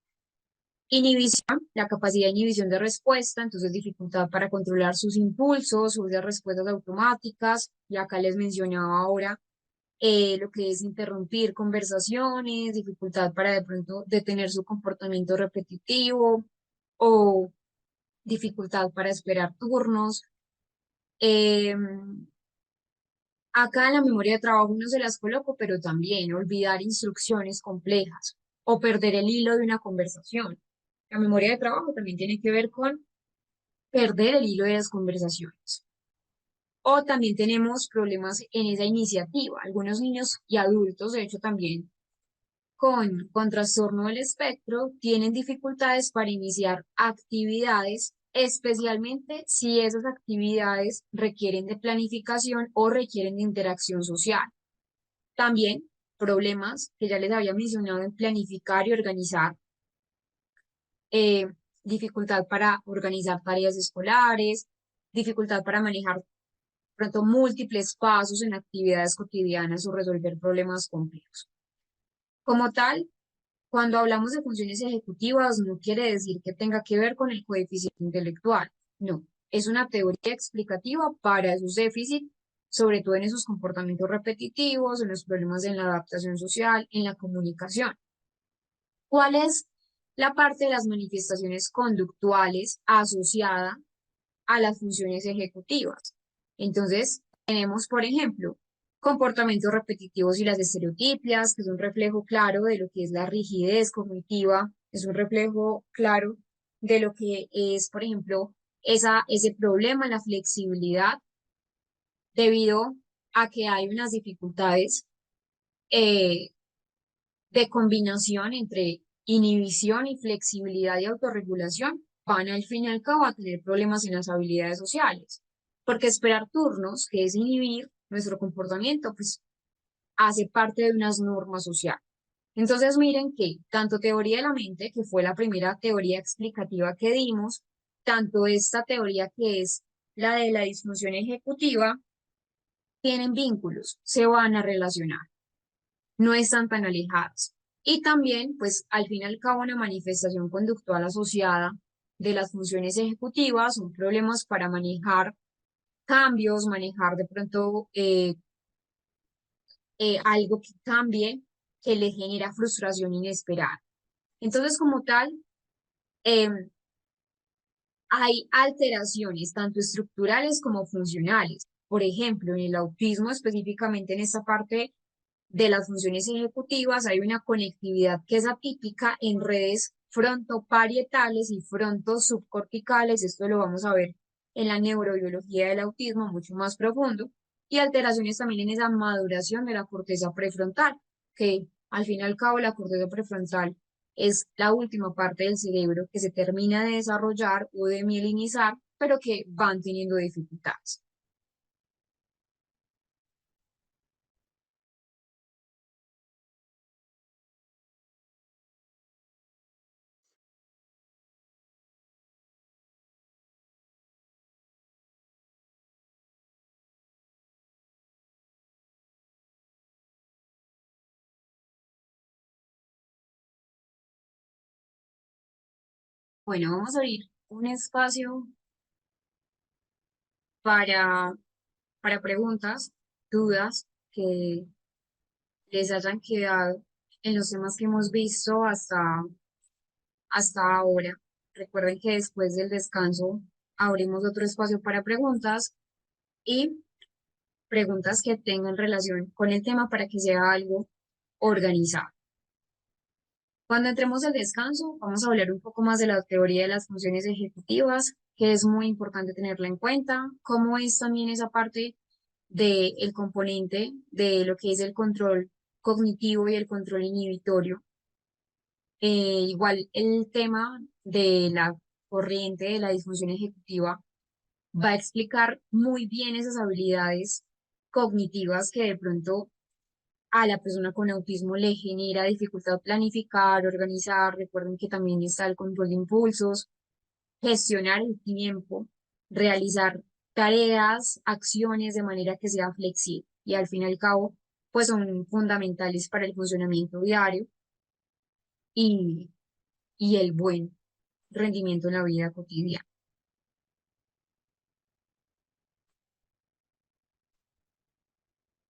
Inhibición, la capacidad de inhibición de respuesta, entonces dificultad para controlar sus impulsos, sus respuestas automáticas, y acá les mencionaba ahora lo que es interrumpir conversaciones, dificultad para de pronto detener su comportamiento repetitivo o dificultad para esperar turnos. Acá en la memoria de trabajo no se las coloco, pero también olvidar instrucciones complejas o perder el hilo de una conversación. La memoria de trabajo también tiene que ver con perder el hilo de las conversaciones. O también tenemos problemas en esa iniciativa. Algunos niños y adultos, de hecho, también con trastorno del espectro tienen dificultades para iniciar actividades, especialmente si esas actividades requieren de planificación o requieren de interacción social. También problemas que ya les había mencionado en planificar y organizar, eh, dificultad para organizar tareas escolares, dificultad para manejar pronto múltiples pasos en actividades cotidianas o resolver problemas complejos. Como tal, cuando hablamos de funciones ejecutivas, no quiere decir que tenga que ver con el coeficiente intelectual. No, es una teoría explicativa para esos déficits, sobre todo en esos comportamientos repetitivos, en los problemas en la adaptación social, en la comunicación. ¿Cuál es la parte de las manifestaciones conductuales asociada a las funciones ejecutivas? Entonces, tenemos, por ejemplo, comportamientos repetitivos y las estereotipias, que es un reflejo claro de lo que es la rigidez cognitiva, es un reflejo claro de lo que es, por ejemplo, ese problema en la flexibilidad debido a que hay unas dificultades eh, de combinación entre inhibición y flexibilidad y autorregulación, van al fin y al cabo a tener problemas en las habilidades sociales. Porque esperar turnos, que es inhibir nuestro comportamiento, pues hace parte de unas normas sociales. Entonces, miren que tanto teoría de la mente, que fue la primera teoría explicativa que dimos, tanto esta teoría que es la de la disfunción ejecutiva, tienen vínculos, se van a relacionar, no están tan alejadas. Y también, pues, al fin y al cabo, una manifestación conductual asociada de las funciones ejecutivas son problemas para manejar cambios, manejar de pronto algo que cambie, que le genera frustración inesperada. Entonces, como tal, em, hay alteraciones tanto estructurales como funcionales. Por ejemplo, en el autismo, específicamente en esta parte de las funciones ejecutivas, hay una conectividad que es atípica en redes frontoparietales y frontosubcorticales. Esto lo vamos a ver en la neurobiología del autismo mucho más profundo. Y alteraciones también en esa maduración de la corteza prefrontal, que al fin y al cabo la corteza prefrontal es la última parte del cerebro que se termina de desarrollar o de mielinizar, pero que van teniendo dificultades. Bueno, vamos a abrir un espacio para, para preguntas, dudas que les hayan quedado en los temas que hemos visto hasta ahora. Recuerden que después del descanso abrimos otro espacio para preguntas y preguntas que tengan relación con el tema para que sea algo organizado. Cuando entremos al descanso, vamos a hablar un poco más de la teoría de las funciones ejecutivas, que es muy importante tenerla en cuenta, cómo es también esa parte del componente de lo que es el control cognitivo y el control inhibitorio. Igual el tema de la corriente de la disfunción ejecutiva va a explicar muy bien esas habilidades cognitivas que de pronto a la persona con autismo le genera dificultad planificar, organizar. Recuerden que también está el control de impulsos, gestionar el tiempo, realizar tareas, acciones de manera que sea flexible y al fin y al cabo, pues son fundamentales para el funcionamiento diario y, y el buen rendimiento en la vida cotidiana.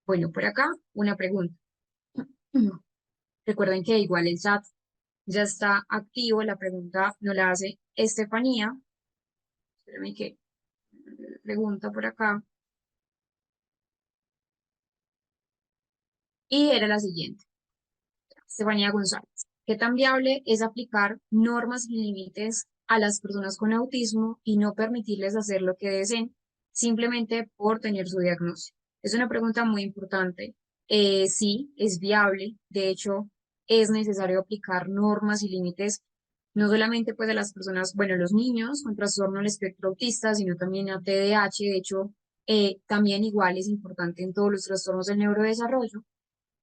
Bueno, por acá una pregunta. Recuerden que igual el chat ya está activo, la pregunta no la hace Estefanía. Espérame que pregunta por acá. Y era la siguiente. Estefanía González. ¿Qué tan viable es aplicar normas y límites a las personas con autismo y no permitirles hacer lo que deseen simplemente por tener su diagnóstico? Es una pregunta muy importante. Sí, es viable. De hecho, es necesario aplicar normas y límites no solamente pues a las personas, bueno, los niños con trastorno del espectro autista, sino también a TDAH. De hecho, también igual es importante en todos los trastornos del neurodesarrollo.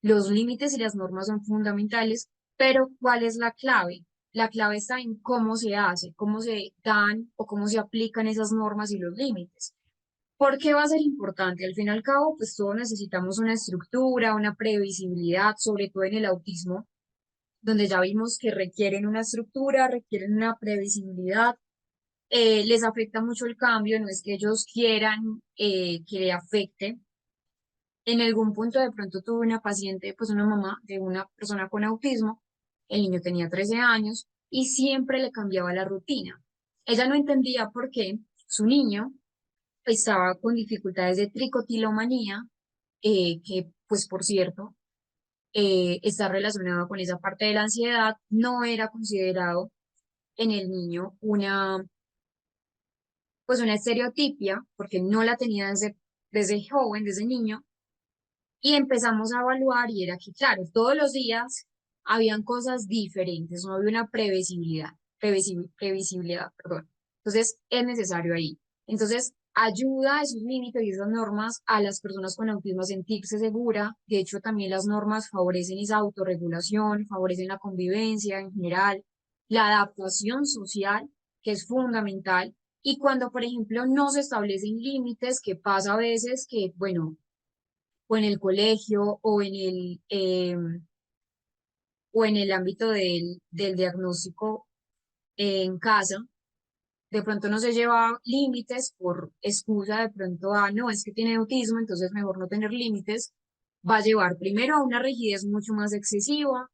Los límites y las normas son fundamentales, pero ¿cuál es la clave? La clave está en cómo se hace, cómo se dan o cómo se aplican esas normas y los límites. ¿Por qué va a ser importante? Al fin y al cabo, pues todos necesitamos una estructura, una previsibilidad, sobre todo en el autismo, donde ya vimos que requieren una estructura, requieren una previsibilidad, les afecta mucho el cambio, no es que ellos quieran que le afecte. En algún punto de pronto tuve una paciente, pues una mamá de una persona con autismo, el niño tenía 13 años y siempre le cambiaba la rutina. Ella no entendía por qué su niño estaba con dificultades de tricotilomanía, que pues por cierto está relacionado con esa parte de la ansiedad, no era considerado en el niño pues una estereotipia, porque no la tenía desde joven, desde niño. Y empezamos a evaluar y era que, claro, todos los días habían cosas diferentes, no había una previsibilidad, perdón. Entonces, es necesario ahí. Entonces, ayuda a esos límites y esas normas a las personas con autismo a sentirse segura. De hecho, también las normas favorecen esa autorregulación, favorecen la convivencia en general, la adaptación social, que es fundamental. Y cuando, por ejemplo, no se establecen límites, que pasa a veces que, bueno, o en el colegio o en el ámbito del diagnóstico en casa, de pronto no se lleva límites por excusa de pronto a, no, es que tiene autismo, entonces mejor no tener límites, va a llevar primero a una rigidez mucho más excesiva,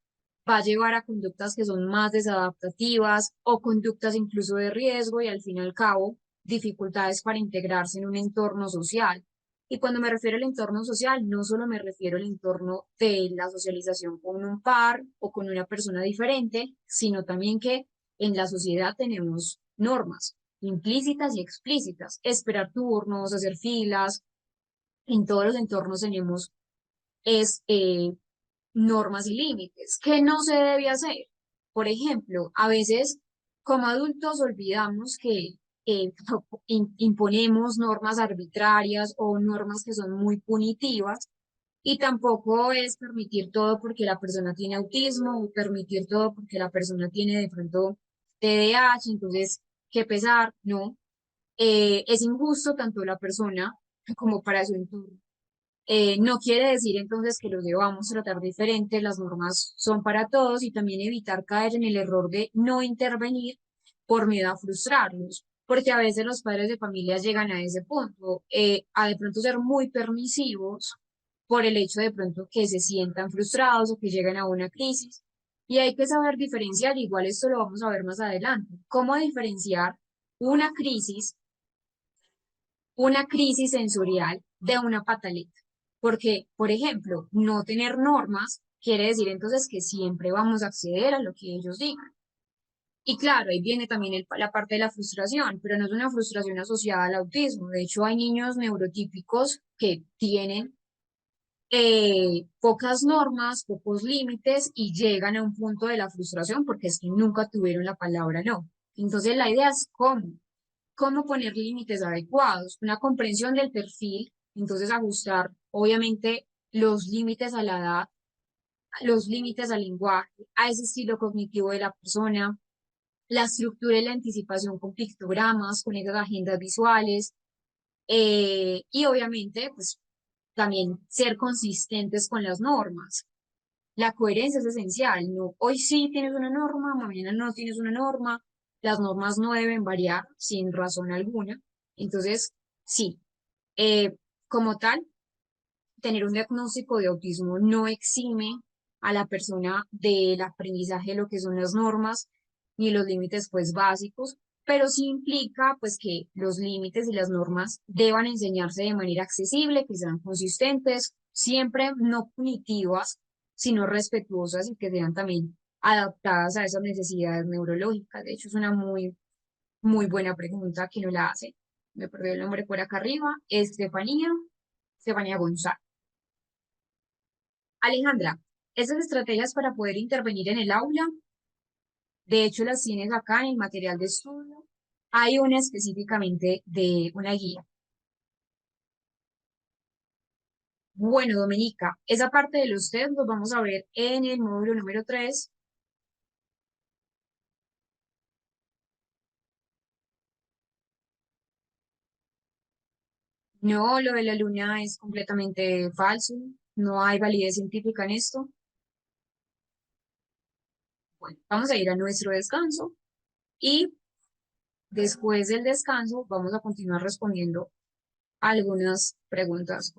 va a llevar a conductas que son más desadaptativas o conductas incluso de riesgo y al fin y al cabo dificultades para integrarse en un entorno social. Y cuando me refiero al entorno social, no solo me refiero al entorno de la socialización con un par o con una persona diferente, sino también que en la sociedad tenemos normas implícitas y explícitas, esperar turnos, hacer filas, en todos los entornos tenemos es, normas y límites. ¿Qué no se debe hacer? Por ejemplo, a veces como adultos olvidamos que eh, imponemos normas arbitrarias o normas que son muy punitivas y tampoco es permitir todo porque la persona tiene autismo o permitir todo porque la persona tiene de pronto TDAH, entonces, qué pesar, no. Es injusto tanto la persona como para su entorno. No quiere decir entonces que los debamos tratar diferente, las normas son para todos y también evitar caer en el error de no intervenir por miedo a frustrarlos, porque a veces los padres de familia llegan a ese punto, a de pronto ser muy permisivos por el hecho de pronto que se sientan frustrados o que llegan a una crisis. Y hay que saber diferenciar, igual esto lo vamos a ver más adelante, cómo diferenciar una crisis sensorial de una pataleta. Porque, por ejemplo, no tener normas quiere decir entonces que siempre vamos a acceder a lo que ellos digan. Y claro, ahí viene también la parte de la frustración, pero no es una frustración asociada al autismo. De hecho, hay niños neurotípicos que tienen pocas normas, pocos límites y llegan a un punto de la frustración porque es que nunca tuvieron la palabra no. Entonces, la idea es cómo poner límites adecuados, una comprensión del perfil, entonces ajustar obviamente los límites a la edad, los límites al lenguaje, a ese estilo cognitivo de la persona, la estructura y la anticipación con pictogramas, con esas agendas visuales, y obviamente pues también ser consistentes con las normas. La coherencia es esencial, no, hoy sí tienes una norma, mañana no tienes una norma, las normas no deben variar sin razón alguna. Entonces, sí, eh, como tal, tener un diagnóstico de autismo no exime a la persona del aprendizaje de lo que son las normas ni los límites pues básicos, pero sí implica pues que los límites y las normas deban enseñarse de manera accesible, que sean consistentes, siempre no punitivas, sino respetuosas y que sean también adaptadas a esas necesidades neurológicas. De hecho, es una muy buena pregunta que no la hace. Me perdí el nombre por acá arriba. Estefanía González. Alejandra, esas estrategias para poder intervenir en el aula, de hecho las tienes acá en el material de estudio. Hay una específicamente de una guía. Bueno, Domenica, esa parte de los test los vamos a ver en el módulo número 3. No, lo de la luna es completamente falso. No hay validez científica en esto. Bueno, vamos a ir a nuestro descanso y después del descanso vamos a continuar respondiendo algunas preguntas.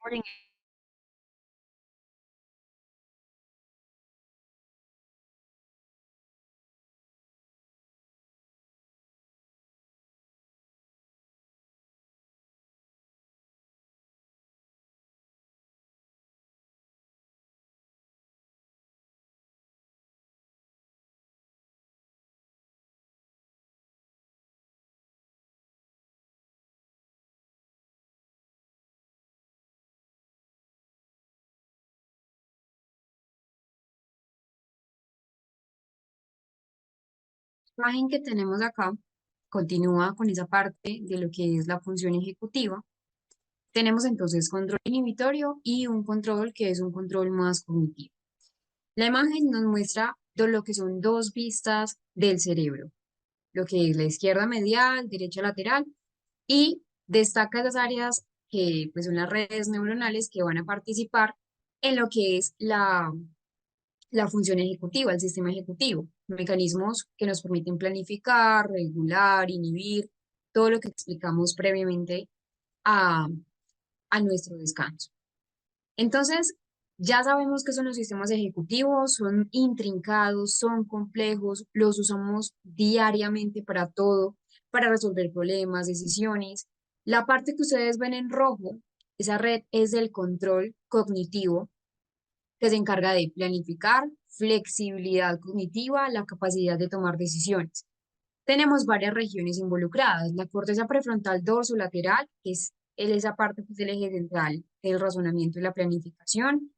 Morning. imagen que tenemos acá continúa con esa parte de lo que es la función ejecutiva. Tenemos entonces control inhibitorio y un control que es un control más cognitivo. La imagen nos muestra lo que son dos vistas del cerebro, lo que es la izquierda medial, derecha lateral, y destaca las áreas que pues, son las redes neuronales que van a participar en lo que es la función ejecutiva, el sistema ejecutivo, mecanismos que nos permiten planificar, regular, inhibir, todo lo que explicamos previamente a, a nuestro descanso. Entonces, ya sabemos que son los sistemas ejecutivos, son intrincados, son complejos, los usamos diariamente para todo, para resolver problemas, decisiones. La parte que ustedes ven en rojo, esa red es del control cognitivo, que se encarga de planificar, flexibilidad cognitiva, la capacidad de tomar decisiones. Tenemos varias regiones involucradas, la corteza prefrontal dorsolateral, que es esa parte pues, del eje central del razonamiento y la planificación,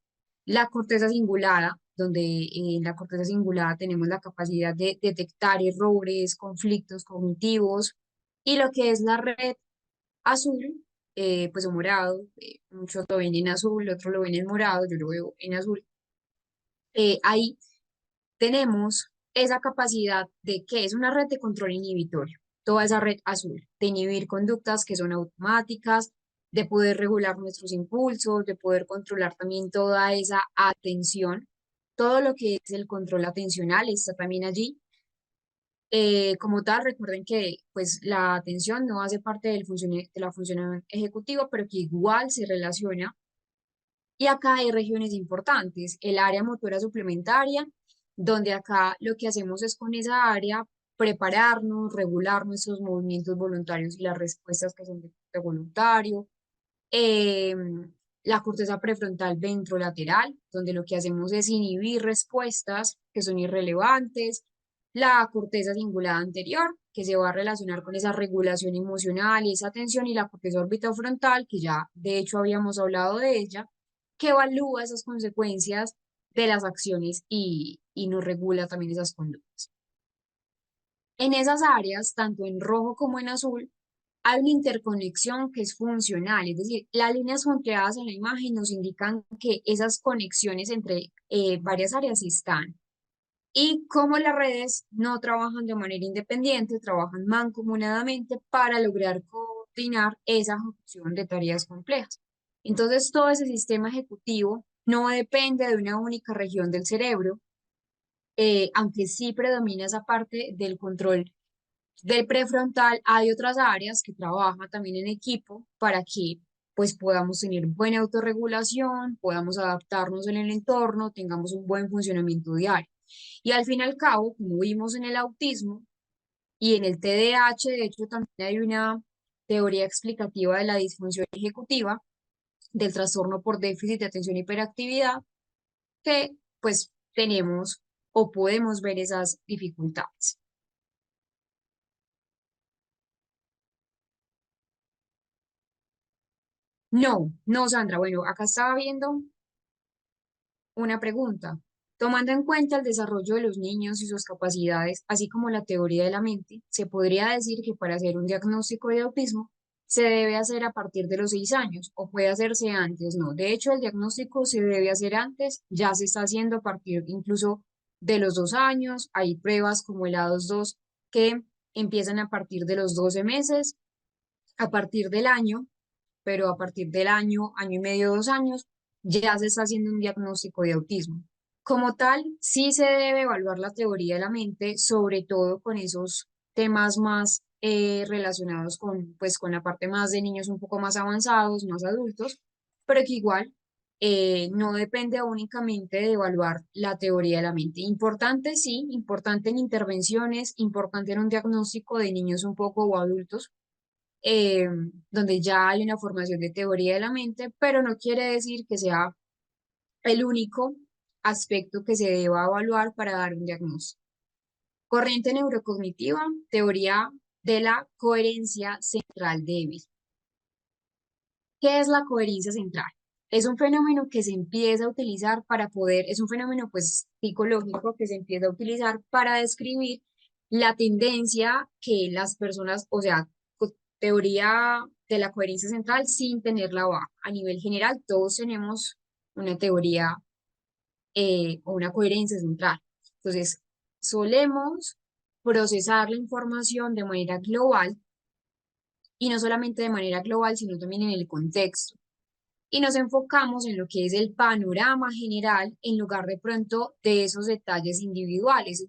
la corteza cingulada, donde en la corteza cingulada tenemos la capacidad de detectar errores, conflictos cognitivos, y lo que es la red azul, pues o morado, muchos lo ven en azul, otros lo ven en morado, yo lo veo en azul. Ahí tenemos esa capacidad de que es una red de control inhibitorio, toda esa red azul, de inhibir conductas que son automáticas, de poder regular nuestros impulsos, de poder controlar también toda esa atención, todo lo que es el control atencional está también allí. Como tal, recuerden que pues la atención no hace parte de la función ejecutiva, pero que igual se relaciona. Y acá hay regiones importantes, el área motora suplementaria, donde acá lo que hacemos es con esa área prepararnos, regular nuestros movimientos voluntarios y las respuestas que son de voluntario. Eh, la corteza prefrontal ventrolateral, donde lo que hacemos es inhibir respuestas que son irrelevantes. La corteza cingulada anterior, que se va a relacionar con esa regulación emocional y esa atención, y la corteza orbitofrontal, que ya de hecho habíamos hablado de ella, que evalúa esas consecuencias de las acciones y nos regula también esas conductas. En esas áreas, tanto en rojo como en azul, hay una interconexión que es funcional, es decir, las líneas punteadas en la imagen nos indican que esas conexiones entre varias áreas están. Y como las redes no trabajan de manera independiente, trabajan mancomunadamente para lograr coordinar esa ejecución de tareas complejas. Entonces, todo ese sistema ejecutivo no depende de una única región del cerebro, aunque sí predomina esa parte del control del prefrontal. Hay otras áreas que trabajan también en equipo para que pues podamos tener buena autorregulación, podamos adaptarnos en el entorno, tengamos un buen funcionamiento diario. Y al fin y al cabo, como vimos en el autismo y en el TDAH, de hecho también hay una teoría explicativa de la disfunción ejecutiva, del trastorno por déficit de atención y hiperactividad, que pues tenemos o podemos ver esas dificultades. No, no, Sandra. Bueno, acá estaba viendo una pregunta. Tomando en cuenta el desarrollo de los niños y sus capacidades, así como la teoría de la mente, se podría decir que para hacer un diagnóstico de autismo se debe hacer a partir de los 6 años o puede hacerse antes. No, de hecho, el diagnóstico se debe hacer antes, ya se está haciendo a partir incluso de los 2 años. Hay pruebas como el A22 que empiezan a partir de los 12 meses, a partir del año, pero a partir del año, año y medio, 2 años, ya se está haciendo un diagnóstico de autismo. Como tal, sí se debe evaluar la teoría de la mente, sobre todo con esos temas más relacionados con, pues, con la parte más de niños un poco más avanzados, más adultos, pero que igual no depende únicamente de evaluar la teoría de la mente. Importante, sí, importante en intervenciones, importante en un diagnóstico de niños un poco o adultos, eh, donde ya hay una formación de teoría de la mente, pero no quiere decir que sea el único aspecto que se deba evaluar para dar un diagnóstico. Corriente neurocognitiva, teoría de la coherencia central débil. ¿Qué es la coherencia central? Es un fenómeno que se empieza a utilizar para poder, es un fenómeno pues psicológico que se empieza a utilizar para describir la tendencia que las personas, o sea, teoría de la coherencia central sin tenerla baja. A nivel general, todos tenemos una teoría o una coherencia central. Entonces, solemos procesar la información de manera global y no solamente de manera global, sino también en el contexto. Y nos enfocamos en lo que es el panorama general en lugar de pronto de esos detalles individuales.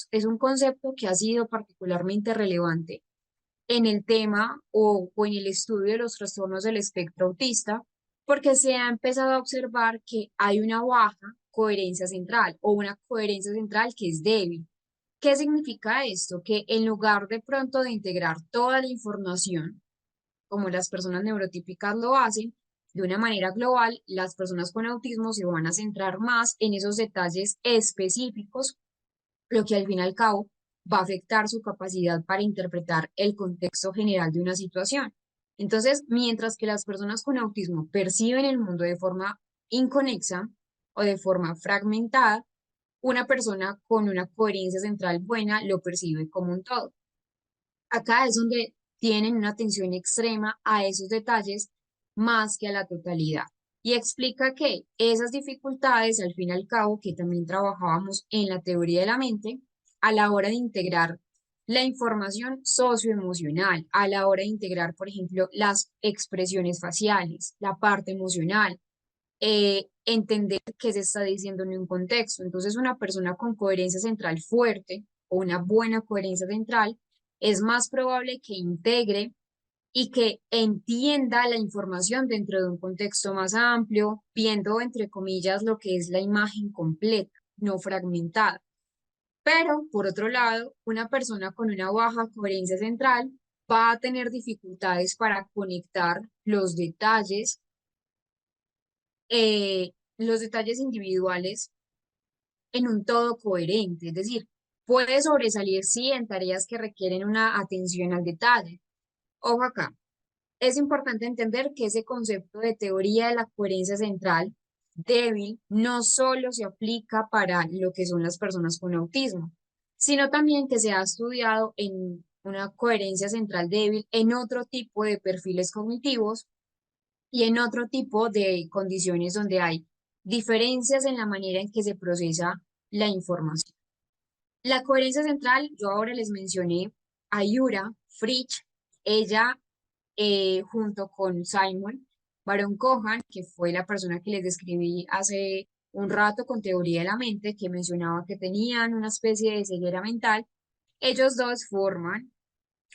Es un concepto que ha sido particularmente relevante en el tema o en el estudio de los trastornos del espectro autista, porque se ha empezado a observar que hay una baja coherencia central o una coherencia central que es débil. ¿Qué significa esto? Que en lugar de pronto de integrar toda la información, como las personas neurotípicas lo hacen, de una manera global, las personas con autismo se van a centrar más en esos detalles específicos, lo que al fin y al cabo va a afectar su capacidad para interpretar el contexto general de una situación. Entonces, mientras que las personas con autismo perciben el mundo de forma inconexa o de forma fragmentada, una persona con una coherencia central buena lo percibe como un todo. Acá es donde tienen una atención extrema a esos detalles más que a la totalidad. Y explica que esas dificultades, al fin y al cabo, que también trabajábamos en la teoría de la mente, a la hora de integrar la información socioemocional, a la hora de integrar, por ejemplo, las expresiones faciales, la parte emocional, entender qué se está diciendo en un contexto. Entonces, una persona con coherencia central fuerte o una buena coherencia central es más probable que integre y que entienda la información dentro de un contexto más amplio, viendo, entre comillas, lo que es la imagen completa, no fragmentada. Pero, por otro lado, una persona con una baja coherencia central va a tener dificultades para conectar los detalles individuales en un todo coherente, es decir, puede sobresalir sí en tareas que requieren una atención al detalle. Ojo acá, es importante entender que ese concepto de teoría de la coherencia central débil no solo se aplica para lo que son las personas con autismo, sino también que se ha estudiado en una coherencia central débil en otro tipo de perfiles cognitivos y en otro tipo de condiciones donde hay diferencias en la manera en que se procesa la información. La coherencia central, yo ahora les mencioné a Yura Fritsch, ella junto con Simon Baron Cohen, que fue la persona que les describí hace un rato con teoría de la mente, que mencionaba que tenían una especie de ceguera mental, ellos dos forman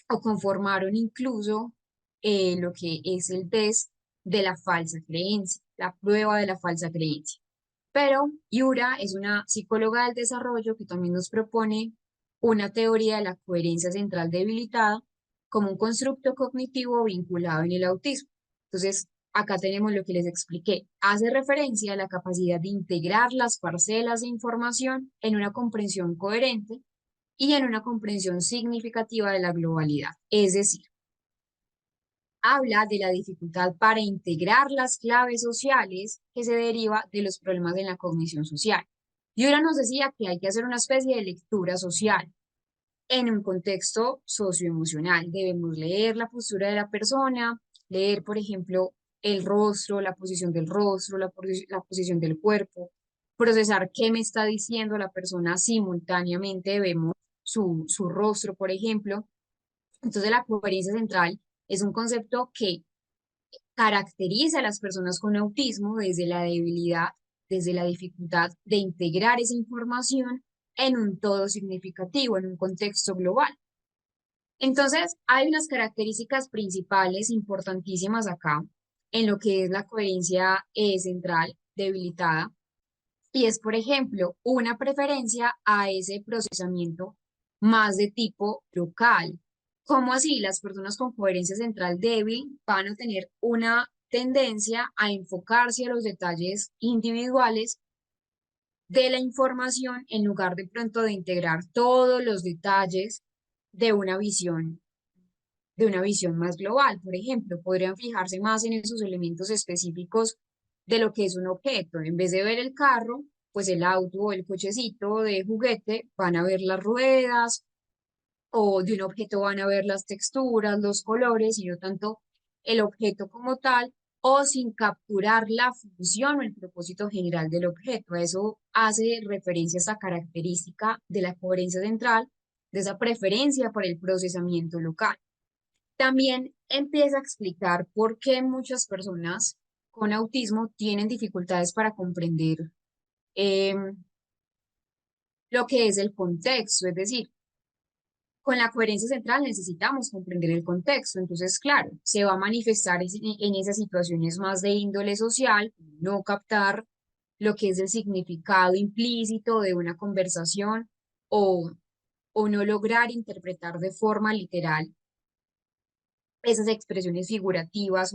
o conformaron incluso lo que es el test de la falsa creencia, la prueba de la falsa creencia. Pero Yura es una psicóloga del desarrollo que también nos propone una teoría de la coherencia central debilitada como un constructo cognitivo vinculado en el autismo. Entonces, acá tenemos lo que les expliqué. Hace referencia a la capacidad de integrar las parcelas de información en una comprensión coherente y en una comprensión significativa de la globalidad. Es decir, habla de la dificultad para integrar las claves sociales que se deriva de los problemas en la cognición social. Y ahora nos decía que hay que hacer una especie de lectura social en un contexto socioemocional. Debemos leer la postura de la persona, leer, por ejemplo, el rostro, la posición del rostro, la posición del cuerpo, procesar qué me está diciendo la persona simultáneamente. Vemos su rostro, por ejemplo. Entonces, la coherencia central es un concepto que caracteriza a las personas con autismo desde la debilidad, desde la dificultad de integrar esa información en un todo significativo, en un contexto global. Entonces, hay unas características principales importantísimas acá en lo que es la coherencia central debilitada, y es, por ejemplo, una preferencia a ese procesamiento más de tipo local. ¿Cómo así? Las personas con coherencia central débil van a tener una tendencia a enfocarse a los detalles individuales de la información en lugar de pronto de integrar todos los detalles de de una visión más global. Por ejemplo, podrían fijarse más en esos elementos específicos de lo que es un objeto. En vez de ver el carro, pues el auto o el cochecito de juguete, van a ver las ruedas o de un objeto van a ver las texturas, los colores y no tanto el objeto como tal, o sin capturar la función o el propósito general del objeto. Eso hace referencia a esa característica de la coherencia central, de esa preferencia por el procesamiento local. También empieza a explicar por qué muchas personas con autismo tienen dificultades para comprender em, lo que es el contexto, es decir, con la coherencia central necesitamos comprender el contexto. Entonces, claro, se va a manifestar en esas situaciones más de índole social, no captar lo que es el significado implícito de una conversación o, o no lograr interpretar de forma literal esas expresiones figurativas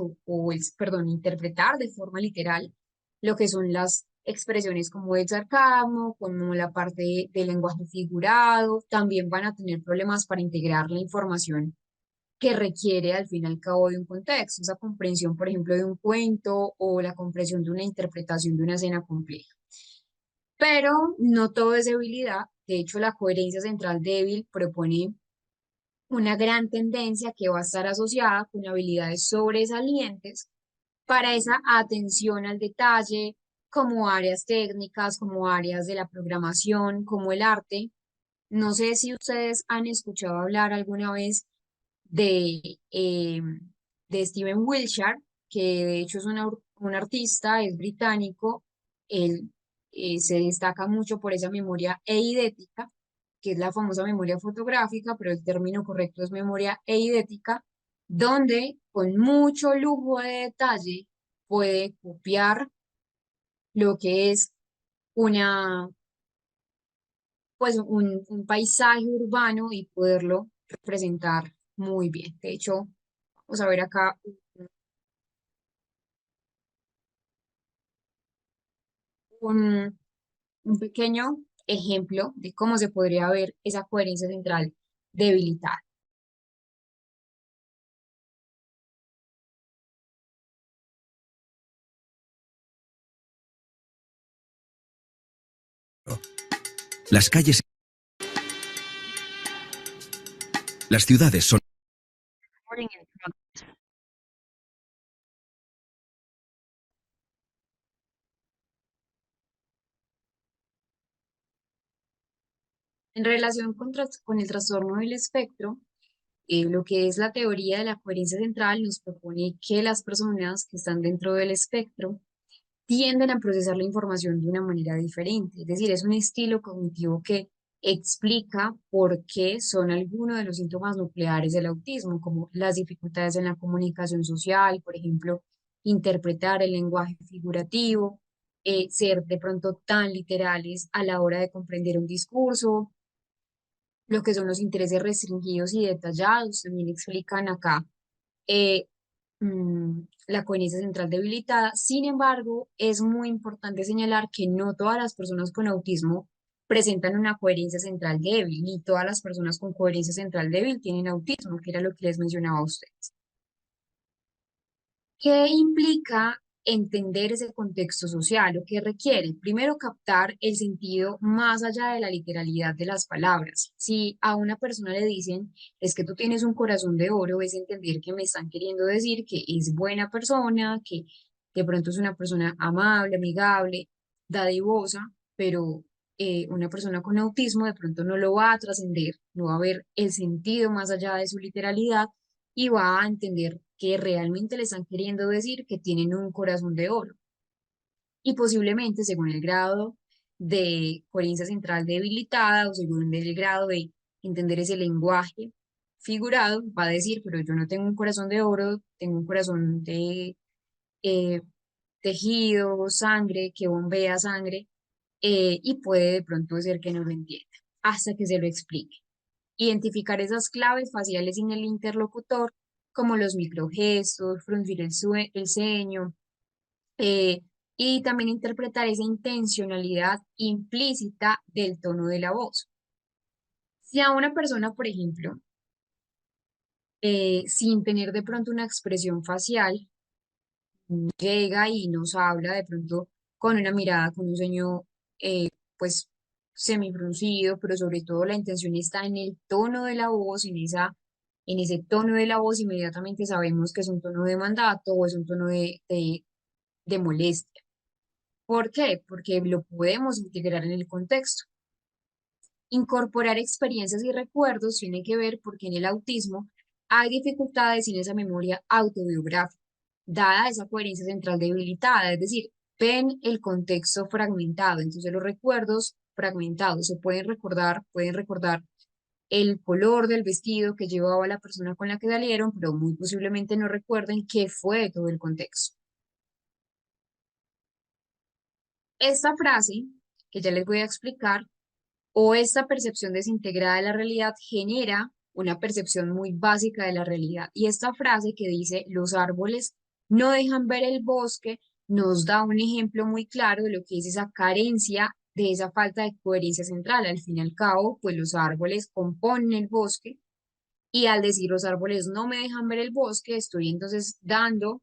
perdón, interpretar de forma literal lo que son las expresiones como el sarcasmo, como la parte del lenguaje figurado, también van a tener problemas para integrar la información que requiere al fin y al cabo de un contexto, esa comprensión, por ejemplo, de un cuento o la comprensión de una interpretación de una escena compleja. Pero no todo es debilidad, de hecho la coherencia central débil propone una gran tendencia que va a estar asociada con habilidades sobresalientes para esa atención al detalle, como áreas técnicas, como áreas de la programación, como el arte. No sé si ustedes han escuchado hablar alguna vez de Steven Wilshire, que de hecho es un artista, es británico. Él se destaca mucho por esa memoria eidética, que es la famosa memoria fotográfica, pero el término correcto es memoria eidética, donde con mucho lujo de detalle puede copiar lo que es una, pues un paisaje urbano y poderlo representar muy bien. De hecho, vamos a ver acá un, un pequeño ejemplo de cómo se podría ver esa coherencia central debilitada. Las calles, las ciudades son Recording in progress. En relación con el trastorno del espectro, lo que es la teoría de la coherencia central nos propone que las personas que están dentro del espectro tienden a procesar la información de una manera diferente. Es decir, es un estilo cognitivo que explica por qué son algunos de los síntomas nucleares del autismo, como las dificultades en la comunicación social, por ejemplo, interpretar el lenguaje figurativo, ser de pronto tan literales a la hora de comprender un discurso, lo que son los intereses restringidos y detallados, también explican acá eh, la coherencia central debilitada. Sin embargo, es muy importante señalar que no todas las personas con autismo presentan una coherencia central débil, ni todas las personas con coherencia central débil tienen autismo, que era lo que les mencionaba a ustedes. ¿Qué implica entender ese contexto social? ¿O qué requiere? Primero, captar el sentido más allá de la literalidad de las palabras. Si a una persona le dicen, es que tú tienes un corazón de oro, es entender que me están queriendo decir que es buena persona, que de pronto es una persona amable, amigable, dadivosa, pero una persona con autismo de pronto no lo va a trascender, no va a ver el sentido más allá de su literalidad y va a entender que realmente le están queriendo decir que tienen un corazón de oro. Y posiblemente, según el grado de coherencia central debilitada o según el grado de entender ese lenguaje figurado, va a decir, pero yo no tengo un corazón de oro, tengo un corazón de eh, tejido, sangre, que bombea sangre, y puede de pronto ser que no lo entienda hasta que se lo explique. Identificar esas claves faciales en el interlocutor, como los microgestos, fruncir el ceño, eh, y también interpretar esa intencionalidad implícita del tono de la voz. Si a una persona, por ejemplo, sin tener de pronto una expresión facial, llega y nos habla de pronto con una mirada, con un ceño, pues semifruncido, pero sobre todo la intención está en el tono de la voz, en ese tono de la voz inmediatamente sabemos que es un tono de mandato o es un tono de molestia. ¿Por qué? Porque lo podemos integrar en el contexto. Incorporar experiencias y recuerdos tiene que ver porque en el autismo hay dificultades en esa memoria autobiográfica, dada esa coherencia central debilitada, es decir, ven el contexto fragmentado, entonces los recuerdos fragmentados se pueden recordar el color del vestido que llevaba la persona con la que salieron, pero muy posiblemente no recuerden qué fue todo el contexto. Esta frase, que ya les voy a explicar, o esta percepción desintegrada de la realidad genera una percepción muy básica de la realidad. Y esta frase que dice, los árboles no dejan ver el bosque, nos da un ejemplo muy claro de lo que es esa carencia, de esa falta de coherencia central. Al fin y al cabo, pues los árboles componen el bosque y al decir los árboles no me dejan ver el bosque, estoy entonces dando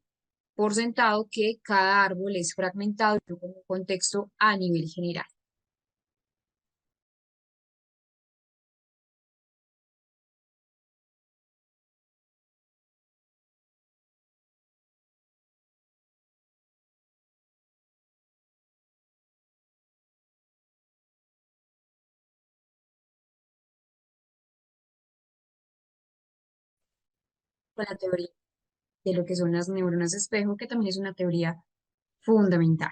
por sentado que cada árbol es fragmentado en un contexto a nivel general. Con la teoría de lo que son las neuronas espejo, que también es una teoría fundamental.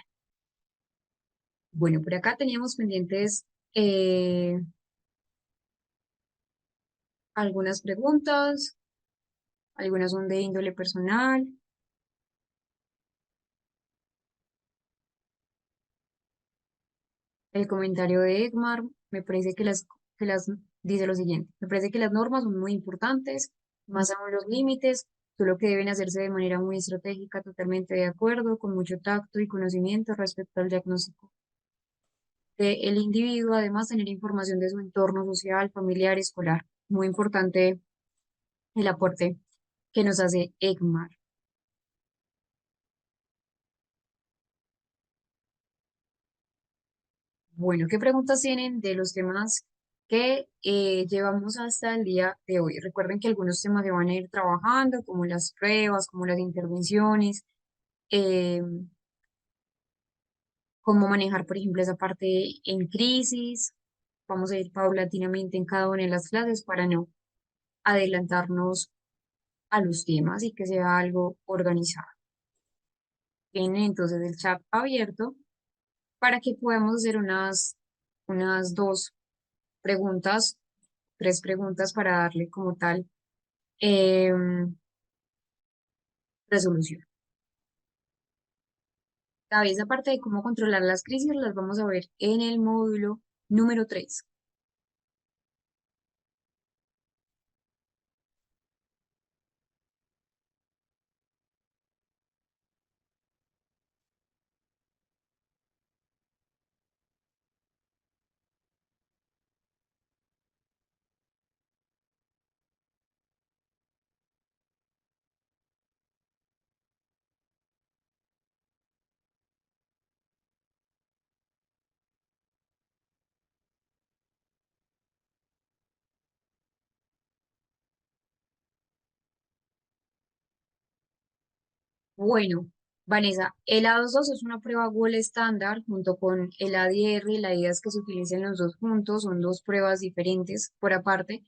Bueno, por acá teníamos pendientes eh, algunas preguntas, algunas son de índole personal. El comentario de Egmar me parece que las dice lo siguiente, me parece que las normas son muy importantes, más aún los límites, solo que deben hacerse de manera muy estratégica, totalmente de acuerdo, con mucho tacto y conocimiento respecto al diagnóstico del individuo, además tener información de su entorno social, familiar, escolar. Muy importante el aporte que nos hace ECMAR. Bueno, ¿qué preguntas tienen de los temas que llevamos hasta el día de hoy? Recuerden que algunos temas se van a ir trabajando, como las pruebas, como las intervenciones, eh, cómo manejar, por ejemplo, esa parte en crisis. Vamos a ir paulatinamente en cada una de las clases para no adelantarnos a los temas y que sea algo organizado. Tienen entonces el chat abierto para que podamos hacer unas dos preguntas, tres preguntas para darle como tal resolución. La vez aparte de cómo controlar las crisis, las vamos a ver en el módulo número 3. Bueno, Vanessa, el A22 es una prueba Gold estándar junto con el ADR. La idea es que se utilicen los dos juntos, son dos pruebas diferentes por aparte.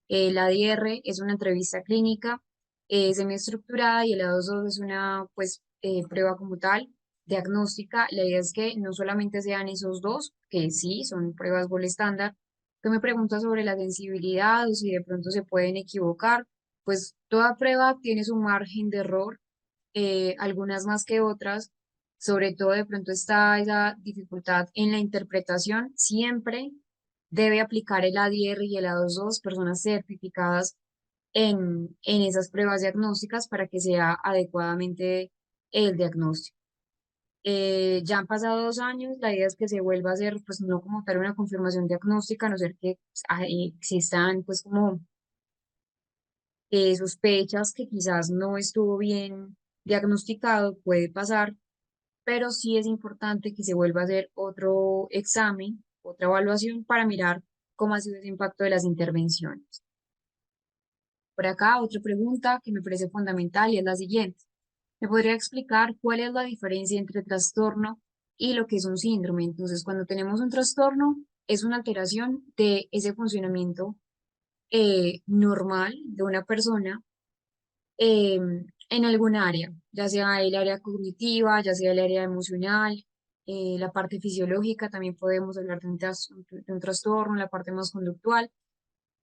El ADR es una entrevista clínica semiestructurada y el A22 es una pues, prueba como tal, diagnóstica. La idea es que no solamente sean esos dos, que sí, son pruebas Gold estándar. Tú me preguntas sobre la sensibilidad o si de pronto se pueden equivocar. Pues toda prueba tiene su margen de error, algunas más que otras, sobre todo de pronto está esa dificultad en la interpretación, siempre debe aplicar el ADR y el A22, personas certificadas en esas pruebas diagnósticas para que sea adecuadamente el diagnóstico. Ya han pasado 2 años, la idea es que se vuelva a hacer, pues no como tal una confirmación diagnóstica, a no ser que pues, existan pues como sospechas que quizás no estuvo bien diagnosticado, puede pasar, pero sí es importante que se vuelva a hacer otro examen otra evaluación para mirar cómo ha sido ese impacto de las intervenciones. Por acá, otra pregunta que me parece fundamental y es la siguiente. ¿Me podría explicar cuál es la diferencia entre trastorno y lo que es un síndrome? Entonces, cuando tenemos un trastorno, es una alteración de ese funcionamiento normal de una persona eh, en algún área, ya sea el área cognitiva, ya sea el área emocional, la parte fisiológica, también podemos hablar de un trastorno, la parte más conductual.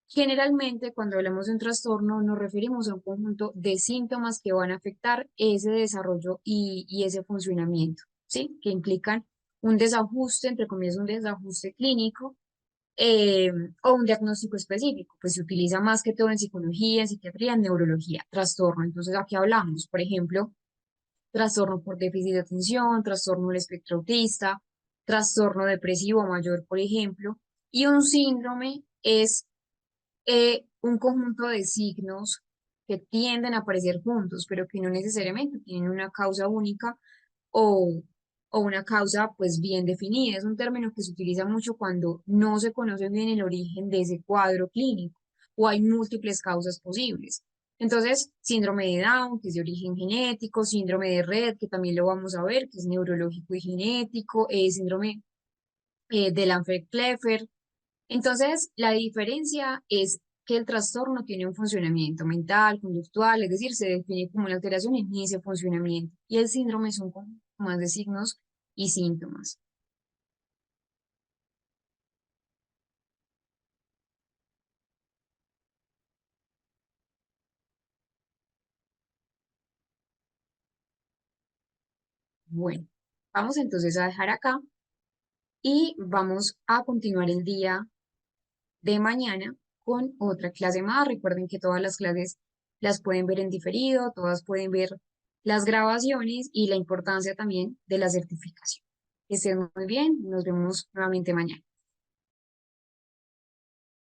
Generalmente, cuando hablamos de un trastorno, nos referimos a un conjunto de síntomas que van a afectar ese desarrollo y ese funcionamiento, ¿sí? Que implican un desajuste, entre comillas, un desajuste clínico eh, o un diagnóstico específico. Pues se utiliza más que todo en psicología, en psiquiatría, en neurología, trastorno. Entonces, aquí hablamos, por ejemplo, trastorno por déficit de atención, trastorno del espectro autista, trastorno depresivo mayor, por ejemplo, y un síndrome es un conjunto de signos que tienden a aparecer juntos, pero que no necesariamente tienen una causa única o, o una causa pues bien definida. Es un término que se utiliza mucho cuando no se conoce bien el origen de ese cuadro clínico o hay múltiples causas posibles. Entonces, síndrome de Down, que es de origen genético, síndrome de Rett, que también lo vamos a ver, que es neurológico y genético, síndrome de Lanfranc-Kleffer. Entonces, la diferencia es que el trastorno tiene un funcionamiento mental, conductual, es decir, se define como una alteración en ese funcionamiento. Y el síndrome son como más de signos y síntomas. Bueno, vamos entonces a dejar acá y vamos a continuar el día de mañana con otra clase más. Recuerden que todas las clases las pueden ver en diferido, todas pueden ver las grabaciones y la importancia también de la certificación. Que estén muy bien, nos vemos nuevamente mañana.